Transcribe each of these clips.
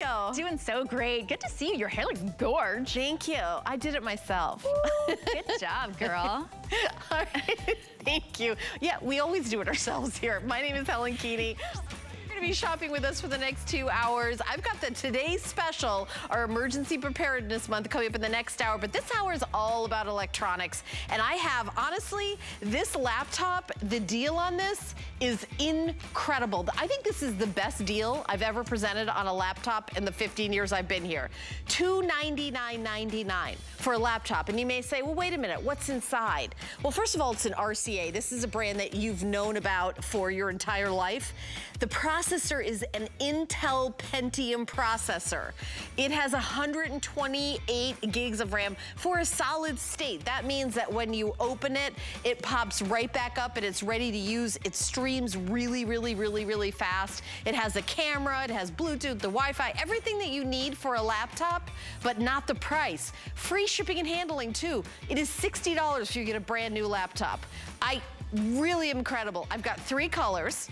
Doing so great. Good to see you. Your hair looks gorge. Thank you. I did it myself. Good job, girl. All right. Thank you. Yeah, we always do it ourselves here. My name is Helen Keeney. You're gonna be shopping with us for the next 2 hours. I've got the Today's Special, our emergency preparedness month, coming up in the next hour, but this hour is all about electronics. And I have, honestly, this laptop, the deal on this is incredible. I think this is the best deal I've ever presented on a laptop in the 15 years I've been here. $299.99 for a laptop. And you may say, well, wait a minute, what's inside? Well, first of all, it's an RCA. This is a brand that you've known about for your entire life. The processor is an Intel Pentium processor. It has 128 gigs of RAM for a solid state. That means that when you open it, it pops right back up and it's ready to use. It streams really fast. It has a camera, it has Bluetooth, the Wi-Fi, everything that you need for a laptop, but not the price. Free shipping and handling too. It is $60 if you get a brand new laptop. I really am incredible. I've got 3 colors.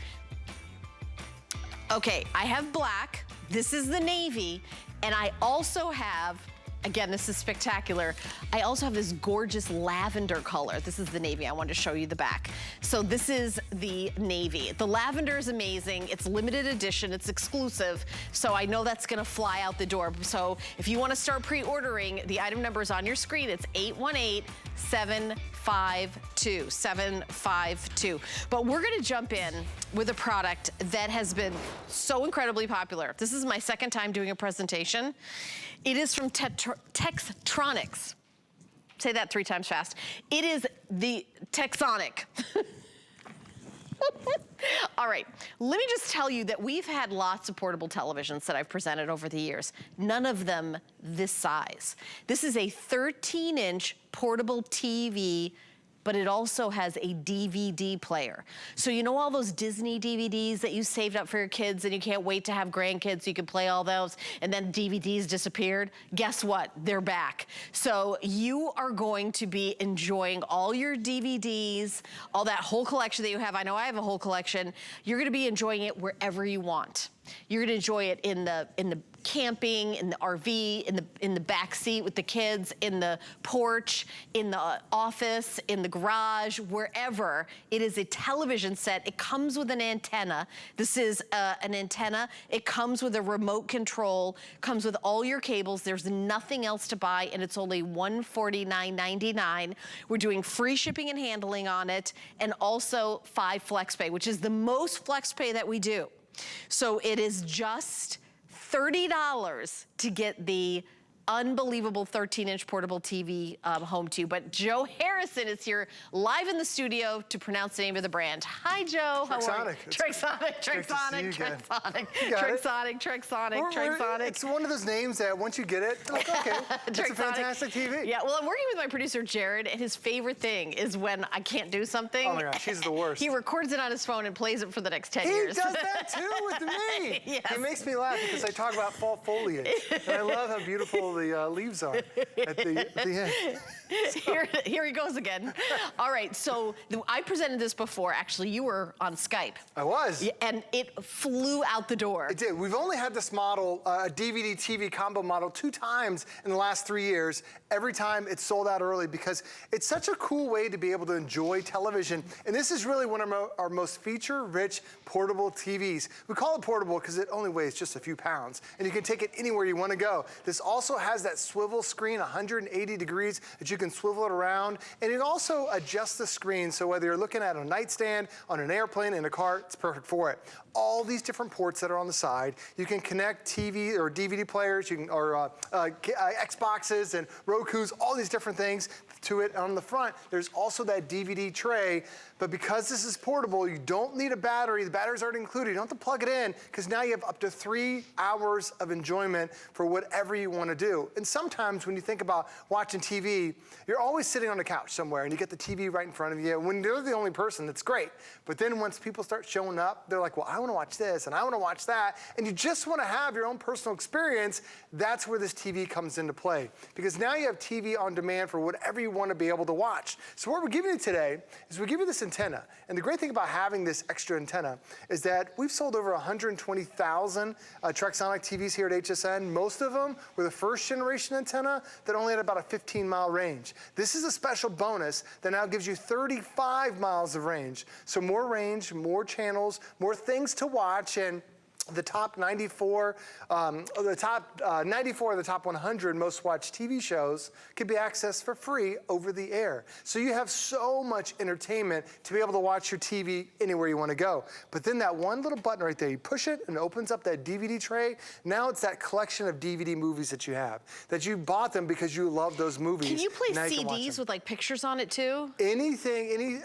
Okay, I have black, this is the navy, and I also have, again, this is spectacular, I also have this gorgeous lavender color. This is the navy. I wanted to show you the back. So this is the navy. The lavender is amazing. It's limited edition. It's exclusive. So I know that's going to fly out the door. So if you want to start pre-ordering, the item number is on your screen. It's 818-752-752. But we're going to jump in with a product that has been so incredibly popular. This is my second time doing a presentation. It is from Textronics. Say that 3 times fast. It is the Texonic. All right, let me just tell you that we've had lots of portable televisions that I've presented over the years. None of them this size. This is a 13-inch portable TV, but it also has a DVD player. So you know all those Disney DVDs that you saved up for your kids and you can't wait to have grandkids so you can play all those, and then DVDs disappeared? Guess what? They're back. So you are going to be enjoying all your DVDs, all that whole collection that you have. I know I have a whole collection. You're gonna be enjoying it wherever you want. You're gonna enjoy it in the camping, in the RV, in the back seat with the kids, in the porch, in the office, in the garage, wherever. It is a television set. It comes with an antenna. This is an antenna. It comes with a remote control, comes with all your cables. There's nothing else to buy, and it's only $149.99. We're doing free shipping and handling on it, and also 5 FlexPay, which is the most FlexPay that we do. So it is just $30 to get the unbelievable 13-inch portable TV home to you. But Joe Harrison is here live in the studio to pronounce the name of the brand. Hi, Joe. How are you? Trexonic. It's one of those names that once you get it, like, okay, it's a fantastic TV. Yeah, well, I'm working with my producer, Jared, and his favorite thing is when I can't do something. Oh my gosh, he's the worst. He records it on his phone and plays it for the next 10 years. He does that too with me. Yes. He makes me laugh because I talk about fall foliage. And I love how beautiful the leaves are at the end. Here he goes again. All right, so I presented this before. Actually, you were on Skype. I was. And it flew out the door. It did. We've only had this model, a DVD TV combo model, 2 times in the last 3 years. Every time it's sold out early because it's such a cool way to be able to enjoy television. And this is really one of our most feature-rich portable TVs. We call it portable because it only weighs just a few pounds, and you can take it anywhere you want to go. This also has that swivel screen, 180 degrees, that you can swivel it around, and it also adjusts the screen, so whether you're looking at a nightstand, on an airplane, in a car, it's perfect for it. All these different ports that are on the side, you can connect TV or DVD players, you can, or Xboxes and Rokus, all these different things to it. On the front, there's also that DVD tray, but because this is portable, you don't need a battery. The battery's already included. You don't have to plug it in, because now you have up to 3 hours of enjoyment for whatever you want to do. do. And sometimes when you think about watching TV, you're always sitting on the couch somewhere and you get the TV right in front of you. When you're the only person, that's great. But then once people start showing up, they're like, well, I want to watch this and I want to watch that. And you just want to have your own personal experience. That's where this TV comes into play. Because now you have TV on demand for whatever you want to be able to watch. So what we're giving you today is we give you this antenna. And the great thing about having this extra antenna is that we've sold over 120,000 Trexonic TVs here at HSN. Most of them were the first generation antenna that only had about a 15-mile range. This is a special bonus that now gives you 35 miles of range. So more range, more channels, more things to watch, and the top 94, the top 94 of the top 100 most watched TV shows can be accessed for free over the air. So you have so much entertainment to be able to watch your TV anywhere you want to go. But then that one little button right there, you push it and it opens up that DVD tray. Now it's that collection of DVD movies that you have, that you bought them because you love those movies. Can you play CDs with like pictures on it too? Anything, any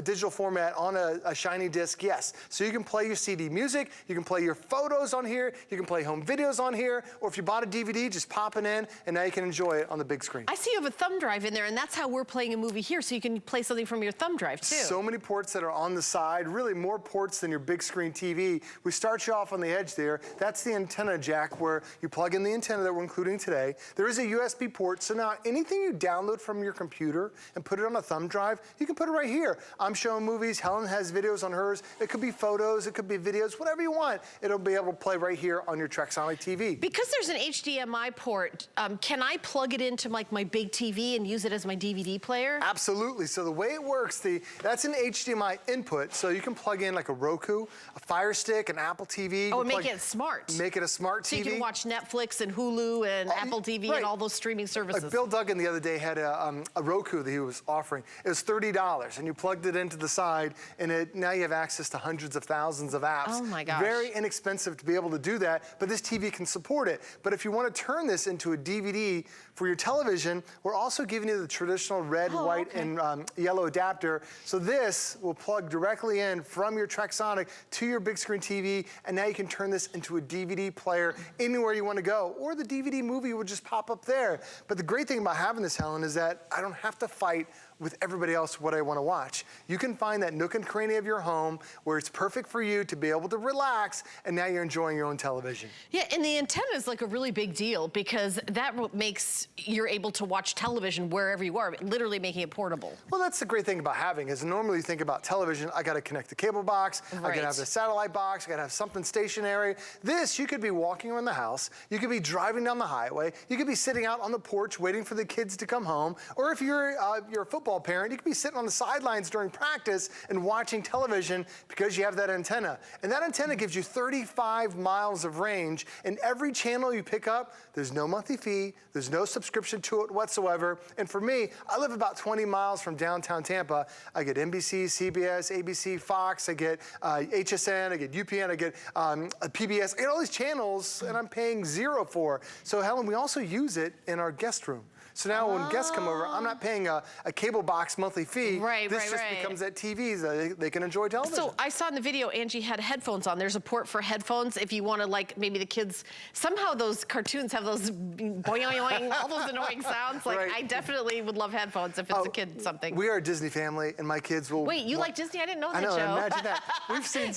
digital format on a shiny disc, yes. So you can play your CD music, you can play your photos on here, you can play home videos on here, or if you bought a DVD, just pop it in, and now you can enjoy it on the big screen. I see you have a thumb drive in there, and that's how we're playing a movie here, so you can play something from your thumb drive, too. So many ports that are on the side, really more ports than your big screen TV. We start you off on the edge there. That's the antenna jack where you plug in the antenna that we're including today. There is a USB port, so now anything you download from your computer and put it on a thumb drive, you can put it right here. I'm showing movies, Helen has videos on hers. It could be photos, it could be videos, whatever you want. It'll be able to play right here on your Trexonic TV. Because there's an HDMI port, can I plug it into like my big TV and use it as my DVD player? Absolutely. So the way it works, that's an HDMI input, so you can plug in like a Roku, a Fire Stick, an Apple TV. Oh, and make it smart. Make it a smart TV. So you can watch Netflix and Hulu and Apple TV and all those streaming services. Like Bill Duggan the other day had a Roku that he was offering. It was $30, and you plugged it into the side, and now you have access to hundreds of thousands of apps. Oh my gosh. Very inexpensive to be able to do that, but this TV can support it. But if you want to turn this into a DVD for your television, we're also giving you the traditional red, white, and yellow adapter. So this will plug directly in from your Trexonic to your big screen TV, and now you can turn this into a DVD player anywhere you want to go, or the DVD movie will just pop up there. But the great thing about having this, Helen, is that I don't have to fight with everybody else what I want to watch. You can find that nook and cranny of your home where it's perfect for you to be able to relax, and now you're enjoying your own television. Yeah, and the antenna is like a really big deal because that makes you're able to watch television wherever you are, literally making it portable. Well, that's the great thing about having is normally you think about television, I gotta connect the cable box, I gotta have the satellite box, I gotta have something stationary. This, you could be walking around the house, you could be driving down the highway, you could be sitting out on the porch waiting for the kids to come home, or if you're a football parent, you could be sitting on the sidelines during practice and watching television because you have that antenna. And that antenna gives you 35 miles of range, and every channel you pick up, there's no monthly fee, there's no subscription to it whatsoever. And for me, I live about 20 miles from downtown Tampa. I get NBC, CBS, ABC, Fox, I get HSN, I get UPN, I get PBS, I get all these channels, and I'm paying $0 for. So Helen, we also use it in our guest room. So now when guests come over, I'm not paying a cable box monthly fee. This just becomes that TV so they can enjoy television. So I saw in the video, Angie had headphones on. There's a port for headphones if you want to, like, maybe the kids, somehow those cartoons have those boing, all those annoying sounds. Like, I definitely would love headphones if it's a kid something. We are a Disney family, and my kids will... Wait, you like Disney? I didn't know that, Joe. I know, imagine that. We've seen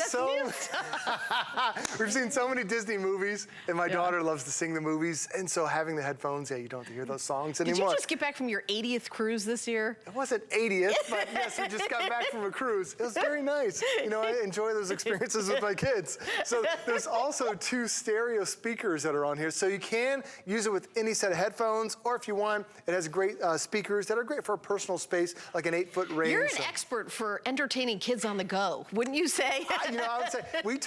we've seen so many Disney movies, and my daughter loves to sing the movies, and so having the headphones, you don't have to hear those songs anymore. Did you just get back from your 80th cruise this year? It wasn't 80th, but yes, we just got back from a cruise. It was very nice. You know, I enjoy those experiences with my kids. So there's also 2 stereo speakers that are on here. So you can use it with any set of headphones, or if you want, it has great speakers that are great for a personal space, like an 8-foot range. You're an expert for entertaining kids on the go, wouldn't you say? I would say, we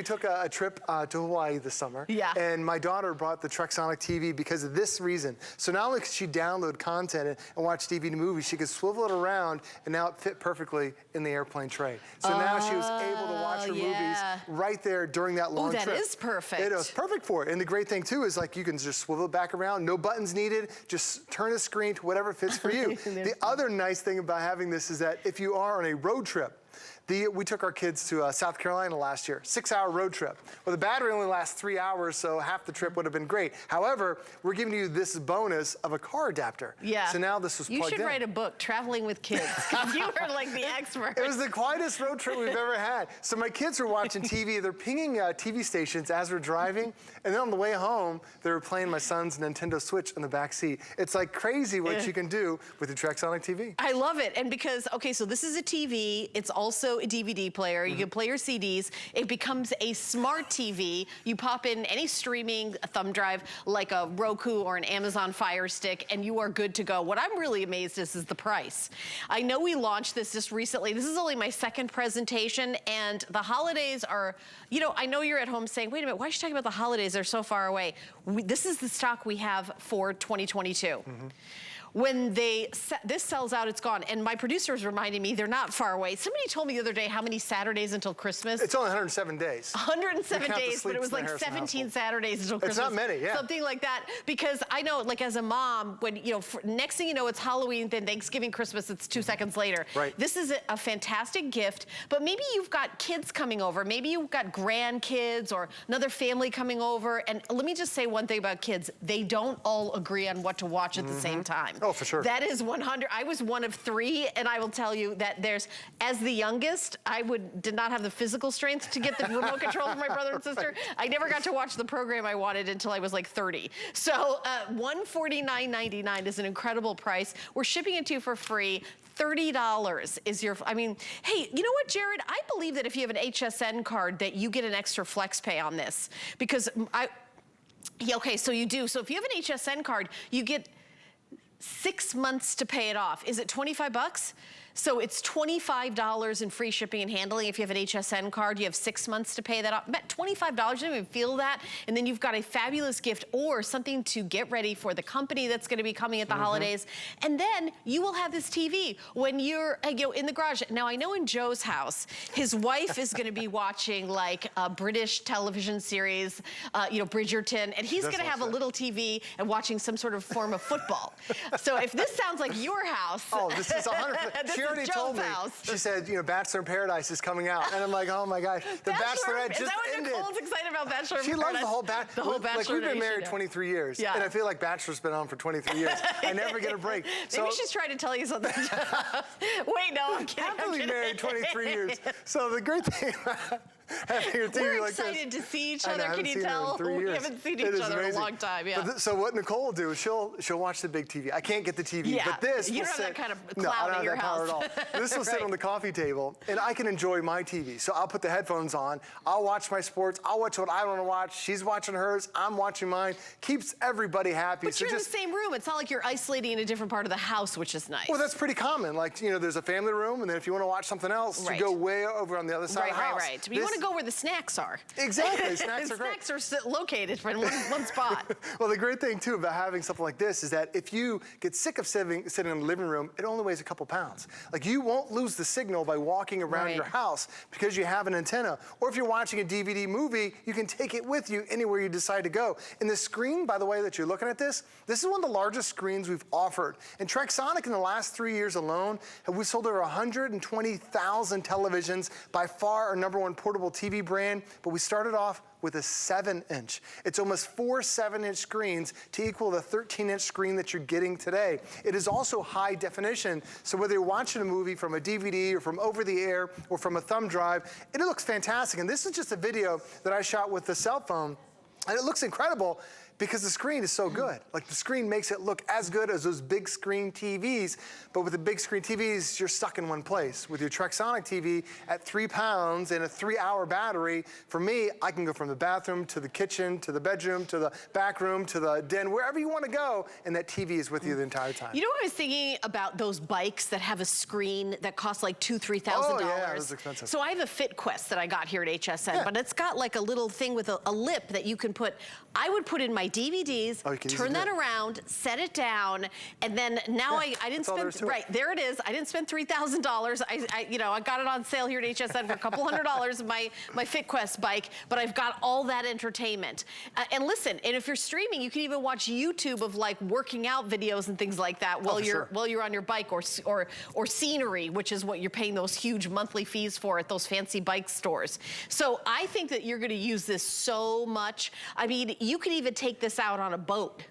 took a trip to Hawaii this summer. Yeah. And my daughter brought the Trexonic TV because of this reason. So not only could she download content and watch DVD movies, she could swivel it around, and now it fit perfectly in the airplane tray. So now she was able to watch her movies right there during that long trip. That is perfect. It was perfect for it. And the great thing too is like you can just swivel it back around, no buttons needed, just turn the screen to whatever fits for you. The other nice thing about having this is that if you are on a road trip, We took our kids to South Carolina last year, 6-hour road trip. Well, the battery only lasts 3 hours, so half the trip would have been great. However, we're giving you this bonus of a car adapter. Yeah. So now this was plugged in. You should write a book, Traveling with Kids, because you are like the expert. It was the quietest road trip we've ever had. So my kids were watching TV. They're pinging TV stations as we're driving, and then on the way home, they were playing my son's Nintendo Switch in the back seat. It's like crazy what you can do with your TrekSonic TV. I love it, and because, okay, so this is a TV. It's also a DVD player. You can play your CDs. It becomes a smart TV. You pop in any streaming thumb drive, like a Roku or an Amazon Fire Stick, and you are good to go. What I'm really amazed is the price. I know we launched this just recently. This is only my second presentation, and the holidays are, you know, I know you're at home saying, wait a minute, why is she talking about the holidays? They're so far away. This is the stock we have for 2022. When this sells out, it's gone. And my producer is reminding me they're not far away. Somebody told me the other day how many Saturdays until Christmas. It's only 107 days. 107 days, but it was like 17 Saturdays until Christmas. It's not many, yeah. Something like that. Because I know, like as a mom, when, you know, next thing you know, it's Halloween, then Thanksgiving, Christmas, it's 2 seconds later. Right. This is a fantastic gift, but maybe you've got kids coming over. Maybe you've got grandkids or another family coming over. And let me just say one thing about kids. They don't all agree on what to watch at the same time. Oh, for sure. That is 100. I was one of 3, and I will tell you that as the youngest, I did not have the physical strength to get the remote control from my brother and sister. I never got to watch the program I wanted until I was like 30. So $149.99 is an incredible price. We're shipping it to you for free. $30 is your, I mean, hey, you know what, Jared? I believe that if you have an HSN card that you get an extra flex pay on this, because okay, so you do. So if you have an HSN card, you get 6 months to pay it off. Is it 25 bucks? So it's $25 in free shipping and handling. If you have an HSN card, you have 6 months to pay that off. Bet $25, you don't even feel that. And then you've got a fabulous gift or something to get ready for the company that's gonna be coming at the holidays. And then you will have this TV when you're in the garage. Now I know in Joe's house, his wife is gonna be watching like a British television series, Bridgerton, and he's gonna have a little TV and watching some sort of form of football. So if this sounds like your house. Oh, this is 100%. She already told me. She said, Bachelor in Paradise is coming out. And I'm like, oh my gosh, the Bachelorette just ended. Is that what Nicole's excited about, Bachelor in Paradise? She loves the whole Bachelor. Like we've been married 23 years. Yeah. And I feel like Bachelor's been on for 23 years. I never get a break. Maybe she's trying to tell you something. Wait, no, I'm kidding. Happily married 23 years. So the great thing about having your TV like this. We're excited to see each other, can you tell? We haven't seen each other in a long time, yeah. So what Nicole will do is she'll watch the big TV. I can't get the TV, but this you will don't sit. have that kind of No, cloud I don't in your have that power house. at all. This will sit on the coffee table, and I can enjoy my TV. So I'll put the headphones on. I'll watch my sports. I'll watch what I want to watch. She's watching hers. I'm watching mine. Keeps everybody happy. But you're in the same room. It's not like you're isolating in a different part of the house, which is nice. Well, that's pretty common. Like, there's a family room, and then if you want to watch something else, you go way over on the other side of the house. But you want to go where the snacks are. Exactly, snacks are great. Snacks are located in one spot. Well, the great thing, too, about having something like this is that if you get sick of sitting in the living room, it only weighs a couple pounds. Like, you won't lose the signal by walking around your house because you have an antenna. Or if you're watching a DVD movie, you can take it with you anywhere you decide to go. And the screen, by the way, that you're looking at this is one of the largest screens we've offered. And TrekSonic, in the last 3 years alone, we sold over 120,000 televisions, by far our #1 portable TV brand, but we started off with a 7-inch. It's almost 4 7-inch screens to equal the 13-inch screen that you're getting today. It is also high definition, so whether you're watching a movie from a DVD or from over the air or from a thumb drive, it looks fantastic. And this is just a video that I shot with the cell phone, and it looks incredible because the screen is so good. Like, the screen makes it look as good as those big screen TVs, but with the big screen TVs, you're stuck in one place. With your TrekSonic TV at 3 pounds and a 3-hour battery, for me, I can go from the bathroom to the kitchen, to the bedroom, to the back room, to the den, wherever you want to go, and that TV is with you the entire time. You know what I was thinking about those bikes that have a screen that costs like $2,000, $3,000? Oh, yeah, that's expensive. So I have a FitQuest that I got here at HSN, but it's got like a little thing with a lip that you can I would put in my DVDs, turn that around, set it down, and then now I didn't spend, right, there it is. I didn't spend $3,000. You know, I got it on sale here at HSN for a couple $100, my FitQuest bike, but I've got all that entertainment. And listen, and if you're streaming, you can even watch YouTube of like working out videos and things like that while you're on your bike, or scenery, which is what you're paying those huge monthly fees for at those fancy bike stores. So I think that you're gonna use this so much. I mean, you could even take this out on a boat.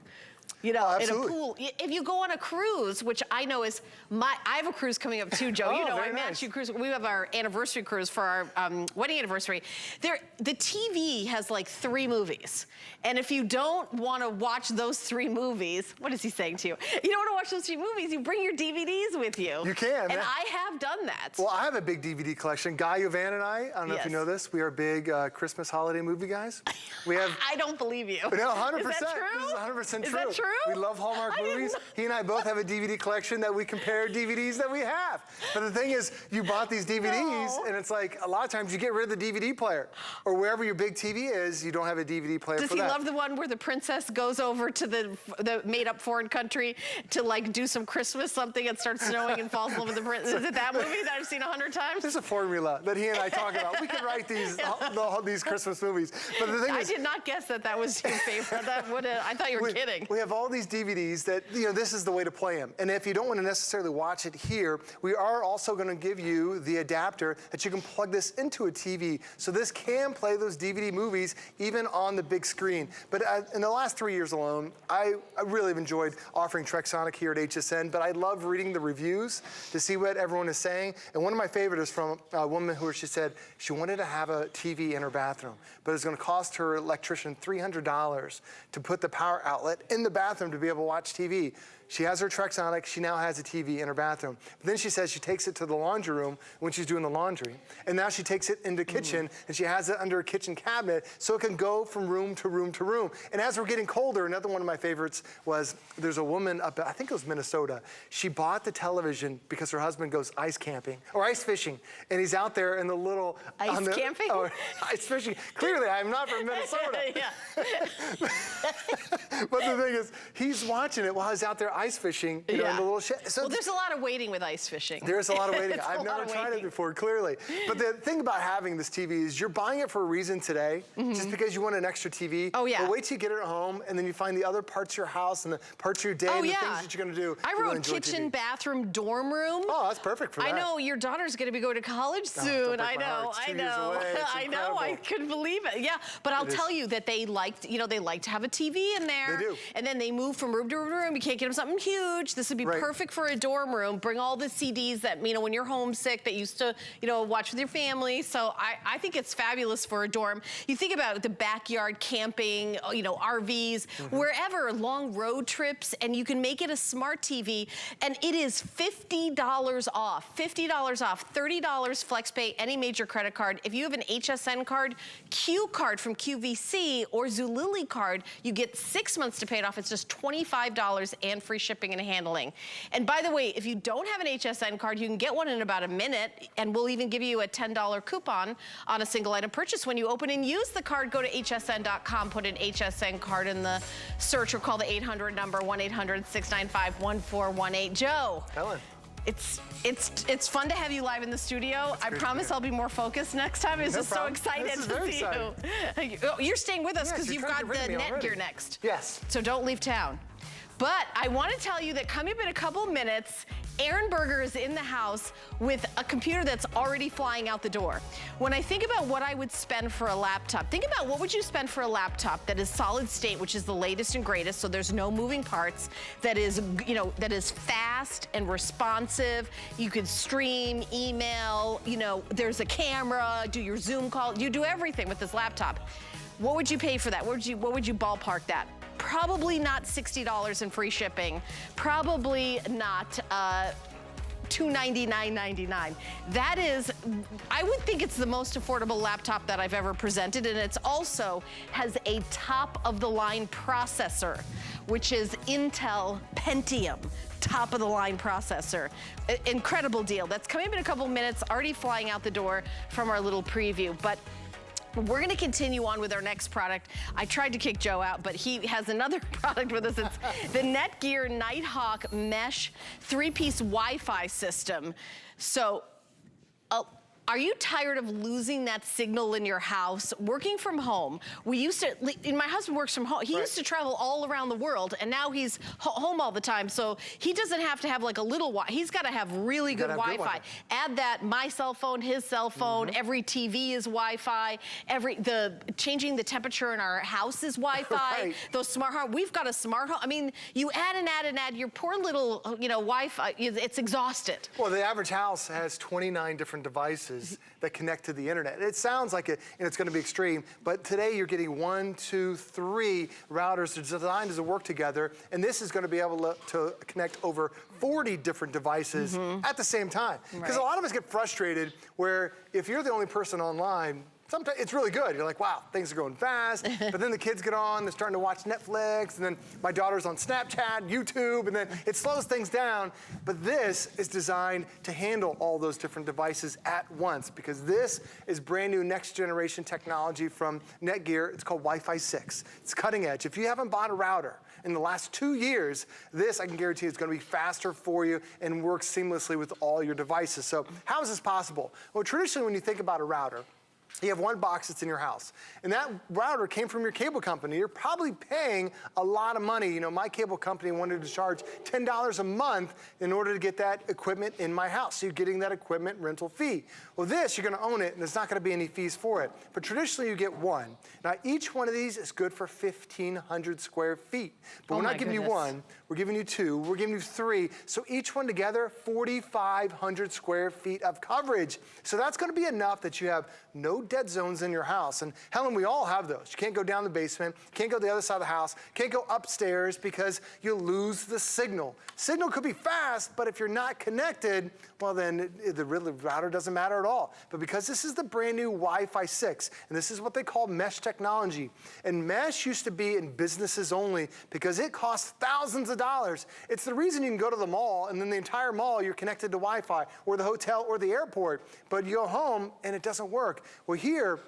You know, in a pool. If you go on a cruise, which I know is I have a cruise coming up too, Joe. You know, I match you cruise. We have our anniversary cruise for our wedding anniversary. The TV has like 3 movies. And if you don't want to watch those 3 movies, what is he saying to you? You don't want to watch those 3 movies, you bring your DVDs with you. You can. And I have done that. Well, I have a big DVD collection. Guy Yovan and I don't know if you know this, we are big Christmas holiday movie guys. We have. I don't believe you. No, 100%. Is that true? This is 100% true. Is that true? We love Hallmark movies. He and I both have a DVD collection that we compare DVDs that we have. But the thing is, you bought these DVDs, and it's like a lot of times you get rid of the DVD player, or wherever your big TV is, you don't have a DVD player. Does he love the one where the princess goes over to the made-up foreign country to like do some Christmas something and starts snowing and falls in love with the princess? Is it that movie that I've seen 100 times? There's a formula that he and I talk about. We could write these Christmas movies. But the thing is, I did not guess that was your favorite. I thought you were kidding. We have all these DVDs that, you know, this is the way to play them. And if you don't want to necessarily watch it here, we are also going to give you the adapter that you can plug this into a TV. So this can play those DVD movies even on the big screen. But in the last 3 years alone, I really have enjoyed offering Trexonic here at HSN, but I love reading the reviews to see what everyone is saying. And one of my favorites is from a woman who she said she wanted to have a TV in her bathroom, but it's going to cost her electrician $300 to put the power outlet in the bathroom to be able to watch TV. She has her Trexonic, she now has a TV in her bathroom. But then she says she takes it to the laundry room when she's doing the laundry. And now she takes it into the kitchen, and she has it under a kitchen cabinet so it can go from room to room to room. And as we're getting colder, another one of my favorites was, there's a woman up, I think it was Minnesota. She bought the television because her husband goes ice camping, or ice fishing. And he's out there in the little... Ice camping? Oh, ice fishing. Clearly, I'm not from Minnesota. But the thing is, he's watching it while he's out there ice fishing, you know, in the little shed. So well, there's a lot of waiting with ice fishing. There's a lot of waiting. I've never tried it before, clearly. But the thing about having this TV is you're buying it for a reason today, just because you want an extra TV. Oh, yeah. But wait till you get it at home, and then you find the other parts of your house and the parts of your day and the things that you're going to do. I wrote kitchen, bathroom, dorm room. Oh, that's perfect for that. I know, your daughter's going to be going to college soon. I know. I couldn't believe it. Yeah, but I'll tell you that they like to have a TV in there. They do. And then they move from room to room to room. You can't get them something huge. This would be perfect for a dorm room. Bring all the CDs that, you know, when you're homesick, that you used to, you know, watch with your family. So I think it's fabulous for a dorm. You think about the backyard camping, you know, RVs, wherever, long road trips, and you can make it a smart TV, and it is $50 off. $50 off, $30 FlexPay, any major credit card. If you have an HSN card, Q card from QVC, or Zulily card, you get 6 months to pay it off. It's just $25 and free shipping and handling. And by the way, if you don't have an HSN card, you can get one in about a minute, and we'll even give you a $10 coupon on a single item purchase. When you open and use the card, go to hsn.com, put an HSN card in the search, or call the 800 number, 1-800-695-1418. Joe. Helen. It's fun to have you live in the studio. I promise I'll be more focused next time. I'm just so excited to see you. Oh, you're staying with us because you've got the net gear next. Yes. So don't leave town. But I want to tell you that coming up in a couple minutes, Aaron Berger is in the house with a computer that's already flying out the door. When I think about what I would spend for a laptop, think about what would you spend for a laptop that is solid state, which is the latest and greatest, so there's no moving parts, that is, you know, that is fast and responsive. You could stream, email, you know, there's a camera, do your Zoom call, you do everything with this laptop. What would you pay for that? What would you ballpark that? Probably not $60 in free shipping. Probably not $299.99. That is, I would think it's the most affordable laptop that I've ever presented, and it's also has a top of the line processor, which is Intel Pentium. Top of the line processor. Incredible deal. That's coming up in a couple minutes, already flying out the door from our little preview. But We're gonna continue on with our next product. I tried to kick Joe out, but he has another product with us. It's the Netgear Nighthawk Mesh 3-piece Wi-Fi system. So, are you tired of losing that signal in your house? Working from home, we used to, my husband works from home. He used to travel all around the world, and now he's home all the time. So he doesn't have to have like a little Wi-Fi. He's got to have really good Wi-Fi. Add that, my cell phone, his cell phone, every TV is Wi-Fi, changing the temperature in our house is Wi-Fi. Those smart home, we've got a smart home. I mean, you add and add and add, your poor little, Wi-Fi, it's exhausted. Well, the average house has 29 different devices that connect to the internet. It sounds like it's going to be extreme, but today you're getting 1, 2, 3 routers that are designed to work together, and this is going to be able to connect over 40 different devices at the same time. Because a lot of us get frustrated where if you're the only person online, sometimes it's really good. You're like, wow, things are going fast. But then the kids get on, they're starting to watch Netflix, and then my daughter's on Snapchat, YouTube, and then it slows things down. But this is designed to handle all those different devices at once, because this is brand new next generation technology from Netgear. It's called Wi-Fi 6. It's cutting edge. If you haven't bought a router in the last 2 years, this, I can guarantee, is going to be faster for you and work seamlessly with all your devices. So how is this possible? Well, traditionally, when you think about a router, you have one box that's in your house, and that router came from your cable company. You're probably paying a lot of money. My cable company wanted to charge $10 a month in order to get that equipment in my house. So you're getting that equipment rental fee. Well, this, you're gonna own it, and there's not gonna be any fees for it. But traditionally, you get one. Now, each one of these is good for 1,500 square feet. But we're not giving you one, we're giving you 2, we're giving you 3. So each one together, 4,500 square feet of coverage. So that's gonna be enough that you have no dead zones in your house. And Helen, we all have those. You can't go down the basement, can't go to the other side of the house, can't go upstairs because you lose the signal. Signal could be fast, but if you're not connected, well then the router doesn't matter at all. But because this is the brand new Wi-Fi 6, and this is what they call mesh technology. And mesh used to be in businesses only because it costs thousands of dollars. It's the reason you can go to the mall, and then the entire mall you're connected to Wi-Fi, or the hotel, or the airport, but you go home and it doesn't work. Well, here,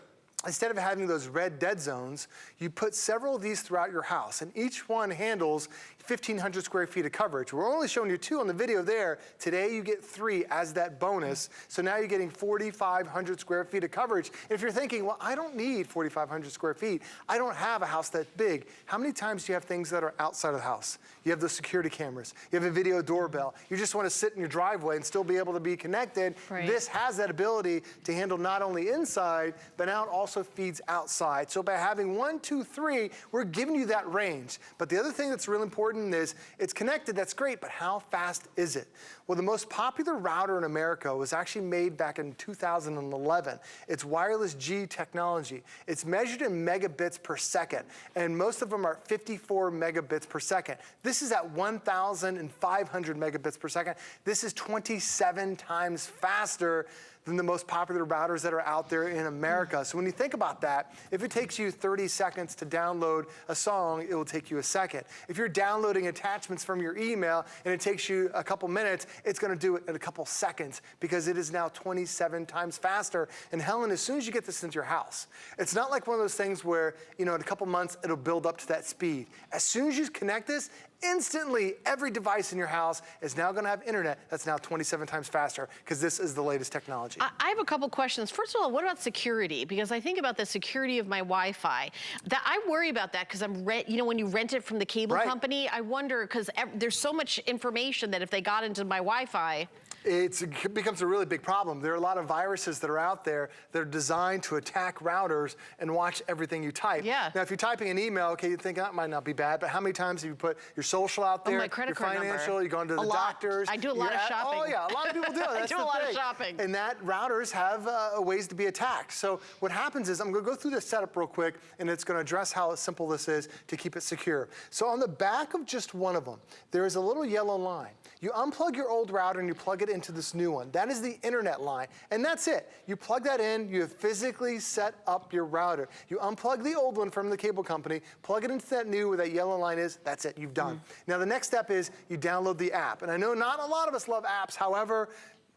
instead of having those red dead zones, you put several of these throughout your house, and each one handles 1,500 square feet of coverage. We're only showing you 2 on the video there. Today you get 3 as that bonus. So now you're getting 4,500 square feet of coverage. And if you're thinking, well, I don't need 4,500 square feet. I don't have a house that big. How many times do you have things that are outside of the house? You have the security cameras. You have a video doorbell. You just want to sit in your driveway and still be able to be connected. This has that ability to handle not only inside, but now it also feeds outside. So by having 1, 2, 3, we're giving you that range. But the other thing that's really important is it's connected, that's great, but how fast is it? Well, the most popular router in America was actually made back in 2011. It's wireless G technology. It's measured in megabits per second, and most of them are 54 megabits per second. This is at 1,500 megabits per second. This is 27 times faster than the most popular routers that are out there in America. So when you think about that, if it takes you 30 seconds to download a song, it will take you a second. If you're downloading attachments from your email and it takes you a couple minutes, it's gonna do it in a couple seconds because it is now 27 times faster. And Helen, as soon as you get this into your house, it's not like one of those things where, in a couple months, it'll build up to that speed. As soon as you connect this, instantly, every device in your house is now gonna have internet that's now 27 times faster because this is the latest technology. I have a couple questions. First of all, what about security? Because I think about the security of my Wi-Fi. That I worry about that because when you rent it from the cable company, I wonder because there's so much information that if they got into my Wi-Fi, it becomes a really big problem. There are a lot of viruses that are out there that are designed to attack routers and watch everything you type. Yeah. Now, if you're typing an email, okay, you think that might not be bad, but how many times have you put your social out there, my credit your card financial, number. you're going to the doctors. I do a lot of shopping. Oh yeah, a lot of people do. I That's do a lot of shopping. And that routers have ways to be attacked. So what happens is, I'm gonna go through this setup real quick, and it's gonna address how simple this is to keep it secure. So on the back of just one of them, there is a little yellow line. You unplug your old router and you plug it into this new one. That is the internet line, and that's it. You plug that in, you have physically set up your router. You unplug the old one from the cable company, plug it into that new where that yellow line is, that's it, you've done. Now the next step is you download the app. And I know not a lot of us love apps, however,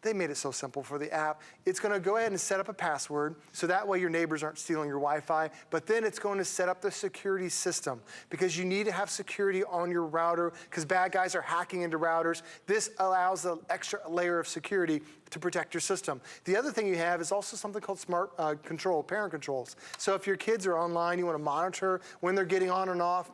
They made it so simple for the app. It's gonna go ahead and set up a password, so that way your neighbors aren't stealing your Wi-Fi, but then it's going to set up the security system, because you need to have security on your router, because bad guys are hacking into routers. This allows an extra layer of security to protect your system. The other thing you have is also something called smart parent controls. So if your kids are online, you wanna monitor when they're getting on and off,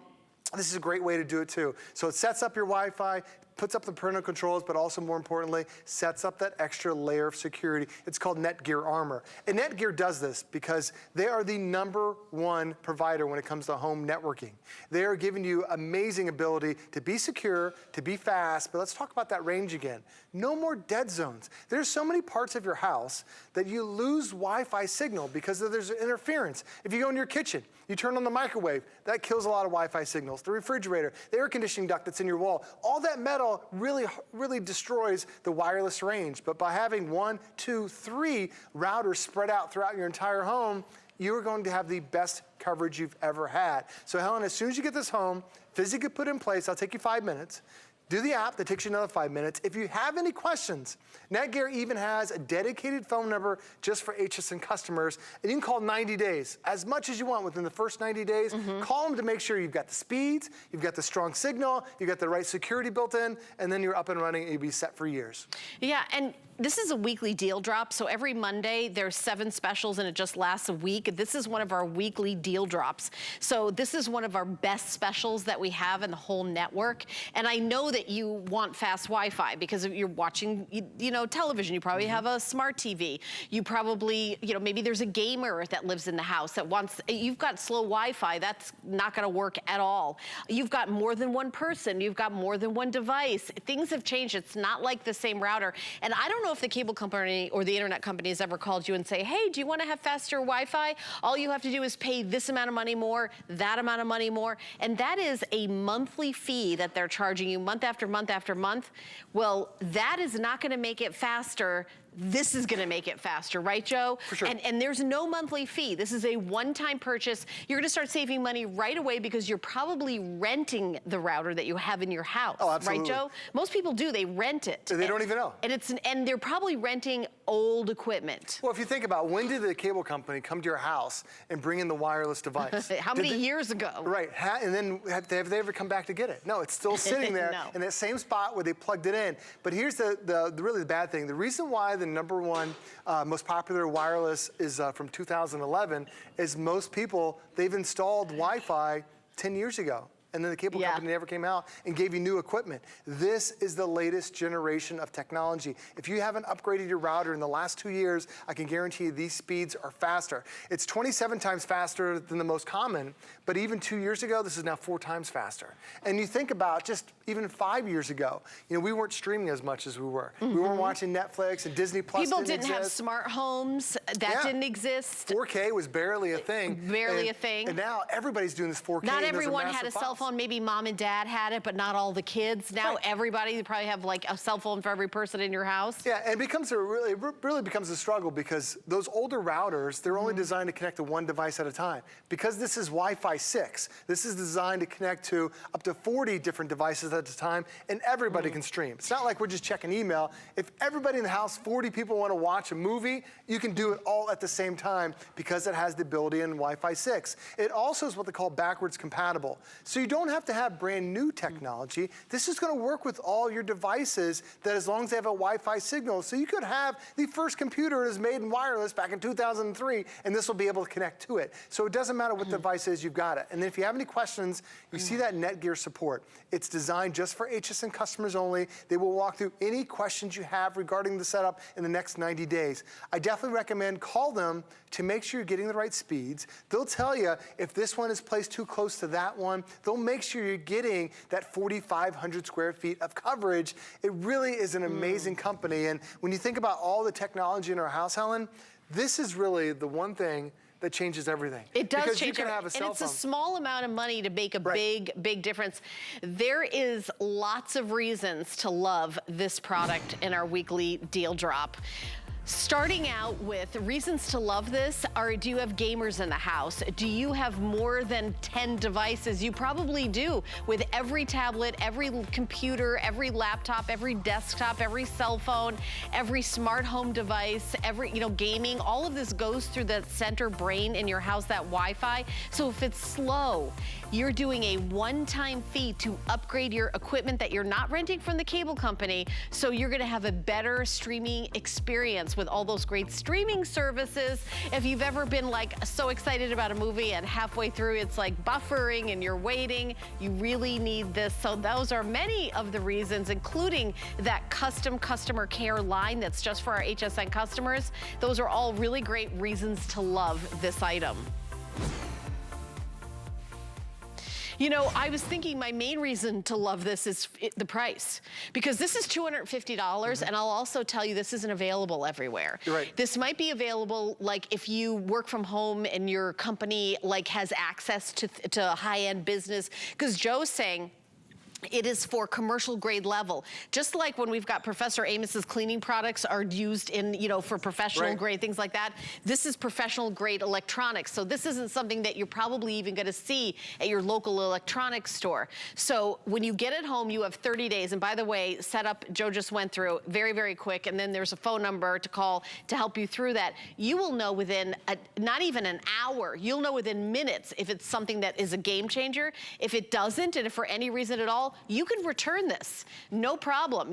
this is a great way to do it too. So it sets up your Wi-Fi, puts up the parental controls, but also more importantly, sets up that extra layer of security. It's called Netgear Armor. And Netgear does this because they are the #1 provider when it comes to home networking. They are giving you amazing ability to be secure, to be fast, but let's talk about that range again. No more dead zones. There's so many parts of your house that you lose Wi-Fi signal because there's interference. If you go in your kitchen, you turn on the microwave, that kills a lot of Wi-Fi signals. The refrigerator, the air conditioning duct that's in your wall, all that metal really destroys the wireless range. But by having 1, 2, 3 routers spread out throughout your entire home, you're going to have the best coverage you've ever had. So Helen, as soon as you get this home, physically put in place, I'll take you 5 minutes. Do the app, that takes you another 5 minutes. If you have any questions, Netgear even has a dedicated phone number just for HSN customers, and you can call 90 days, as much as you want within the first 90 days. Call them to make sure you've got the speeds, you've got the strong signal, you've got the right security built in, and then you're up and running and you'll be set for years. Yeah, and this is a weekly deal drop, so every Monday there's 7 specials and it just lasts a week. This is one of our weekly deal drops. So this is one of our best specials that we have in the whole network. And I know that you want fast Wi-Fi because if you're watching, you know, television, you probably have a smart TV. You probably, you know, maybe there's a gamer that lives in the house that wants, you've got slow Wi-Fi, that's not gonna work at all. You've got more than one person, you've got more than one device. Things have changed, it's not like the same router. And I don't know if the cable company or the internet company has ever called you and say, hey, do you want to have faster Wi-Fi? All you have to do is pay this amount of money more, that amount of money more, and that is a monthly fee that they're charging you month after month after month. Well, that is not going to make it faster. This is gonna make it faster, right, Joe? For sure. And there's no monthly fee. This is a one-time purchase. You're gonna start saving money right away because you're probably renting the router that you have in your house. Oh, absolutely. Right, Joe? Most people do, they rent it. They don't even know. And they're probably renting old equipment. Well, if you think about, when did the cable company come to your house and bring in the wireless device? How many years ago? Right, and then have they ever come back to get it? No, it's still sitting there No. in that same spot where they plugged it in. But here's the really the bad thing. The reason why the #1 most popular wireless is from 2011 is most people, they've installed Wi-Fi 10 years ago. And then the cable company never came out and gave you new equipment. This is the latest generation of technology. If you haven't upgraded your router in the last 2 years, I can guarantee you these speeds are faster. It's 27 times faster than the most common, but even 2 years ago, this is now 4 times faster. And you think about just even 5 years ago, you know, we weren't streaming as much as we were. We weren't watching Netflix and Disney Plus. People didn't have smart homes. That didn't exist. 4K was barely a thing. Barely a thing. And now everybody's doing this 4K. Not everyone had a cell phone. Maybe mom and dad had it, but not all the kids. Now everybody, you probably have like a cell phone for every person in your house. Yeah, and it really becomes a struggle because those older routers, they're only designed to connect to one device at a time. Because this is Wi-Fi 6, this is designed to connect to up to 40 different devices at a time, and everybody can stream. It's not like we're just checking email. If everybody in the house, 40 people want to watch a movie, you can do it all at the same time because it has the ability in Wi-Fi 6. It also is what they call backwards compatible. So you don't have to have brand new technology. This is going to work with all your devices that as long as they have a Wi-Fi signal. So you could have the first computer that is made in wireless back in 2003, and this will be able to connect to it. So it doesn't matter what device it is, you've got it. And then if you have any questions, you see that Netgear support. It's designed just for HSN customers only. They will walk through any questions you have regarding the setup in the next 90 days. I definitely recommend call them to make sure you're getting the right speeds. They'll tell you if this one is placed too close to that one. They'll make sure you're getting that 4,500 square feet of coverage. It really is an amazing company. And when you think about all the technology in our house, Helen, this is really the one thing that changes everything. It does because change you can have a cell and it's phone. a small amount of money to make a big difference. There is lots of reasons to love this product in our weekly deal drop. Starting out with reasons to love this are, do you have gamers in the house? Do you have more than 10 devices? You probably do. With every tablet, every computer, every laptop, every desktop, every cell phone, every smart home device, every, gaming, all of this goes through the center brain in your house, that Wi-Fi. So if it's slow, you're doing a one-time fee to upgrade your equipment that you're not renting from the cable company, so you're gonna have a better streaming experience with all those great streaming services. If you've ever been like so excited about a movie and halfway through it's like buffering and you're waiting, you really need this. So those are many of the reasons, including that custom customer care line that's just for our HSN customers. Those are all really great reasons to love this item. I was thinking my main reason to love this is the price, because this is $250, and I'll also tell you this isn't available everywhere. You're right. This might be available like if you work from home and your company like has access to high-end business, because Joe's saying it is for commercial grade level. Just like when we've got Professor Amos's cleaning products are used in, for professional grade, things like that. This is professional grade electronics. So this isn't something that you're probably even gonna see at your local electronics store. So when you get it home, you have 30 days. And by the way, setup, Joe just went through very, very quick. And then there's a phone number to call to help you through that. You will know within, not even an hour, you'll know within minutes if it's something that is a game changer. If it doesn't, and if for any reason at all, you can return this, no problem.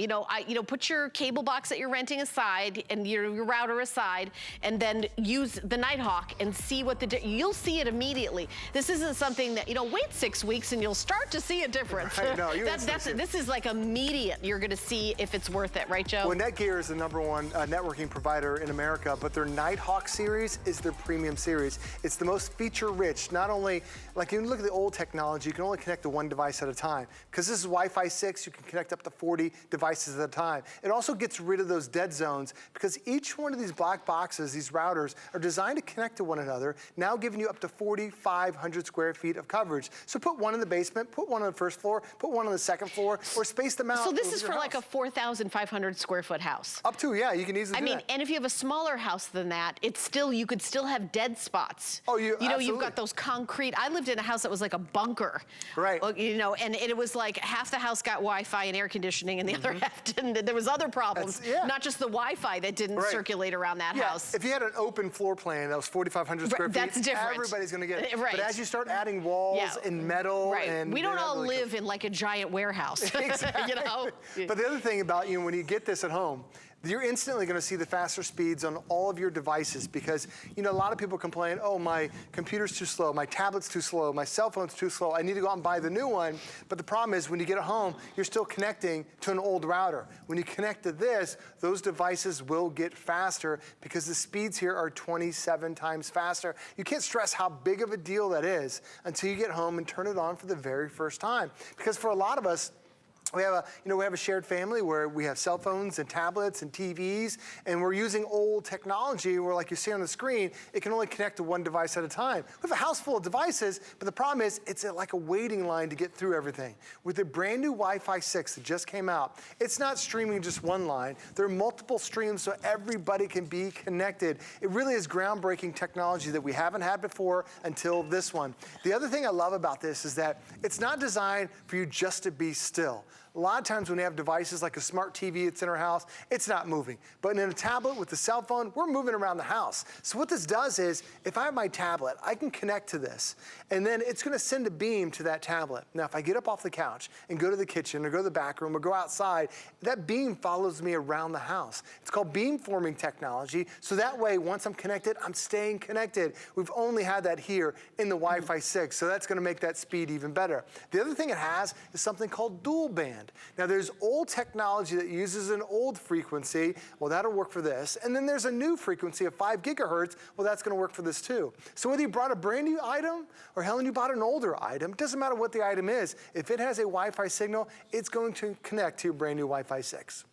Put your cable box that you're renting aside and your router aside, and then use the Nighthawk and see what you'll see it immediately. This isn't something that, wait 6 weeks and you'll start to see a difference. Right, no, this is like immediate. You're gonna see if it's worth it, right, Joe? Well, Netgear is the #1 networking provider in America, but their Nighthawk series is their premium series. It's the most feature rich. Not only, like you look at the old technology, you can only connect to one device at a time. Because this is Wi-Fi 6, you can connect up to 40 devices at a time. It also gets rid of those dead zones because each one of these black boxes, these routers, are designed to connect to one another, now giving you up to 4,500 square feet of coverage. So put one in the basement, put one on the first floor, put one on the second floor, or space them out. So this is for like a 4,500 square foot house. Up to, yeah, you can easily do that. And if you have a smaller house than that, you could still have dead spots. Oh, absolutely. You've got those concrete. I lived in a house that was like a bunker. Right. And it was like half the house got Wi-Fi and air conditioning and the other half didn't. There was other problems, not just the Wi-Fi that didn't circulate around that house. If you had an open floor plan that was 4,500 square feet, that's different. Everybody's gonna get it. Right. But as you start adding walls and metal, and we don't all live in like a giant warehouse. Exactly. But the other thing about when you get this at home, you're instantly going to see the faster speeds on all of your devices because, a lot of people complain, oh, my computer's too slow, my tablet's too slow, my cell phone's too slow, I need to go out and buy the new one. But the problem is when you get it home, you're still connecting to an old router. When you connect to this, those devices will get faster because the speeds here are 27 times faster. You can't stress how big of a deal that is until you get home and turn it on for the very first time. Because for a lot of us, we have a shared family where we have cell phones and tablets and TVs, and we're using old technology where, like you see on the screen, it can only connect to one device at a time. We have a house full of devices, but the problem is it's like a waiting line to get through everything. With the brand new Wi-Fi 6 that just came out, it's not streaming just one line. There are multiple streams so everybody can be connected. It really is groundbreaking technology that we haven't had before until this one. The other thing I love about this is that it's not designed for you just to be still. A lot of times when we have devices like a smart TV that's in our house, it's not moving. But in a tablet with the cell phone, we're moving around the house. So what this does is, if I have my tablet, I can connect to this, and then it's gonna send a beam to that tablet. Now, if I get up off the couch and go to the kitchen or go to the back room or go outside, that beam follows me around the house. It's called beamforming technology, so that way, once I'm connected, I'm staying connected. We've only had that here in the Wi-Fi 6, so that's gonna make that speed even better. The other thing it has is something called dual band. Now there's old technology that uses an old frequency, well that'll work for this, and then there's a new frequency of 5 gigahertz, well that's gonna work for this too. So whether you brought a brand new item, or Helen, you bought an older item, it doesn't matter what the item is, if it has a Wi-Fi signal, it's going to connect to your brand new Wi-Fi 6.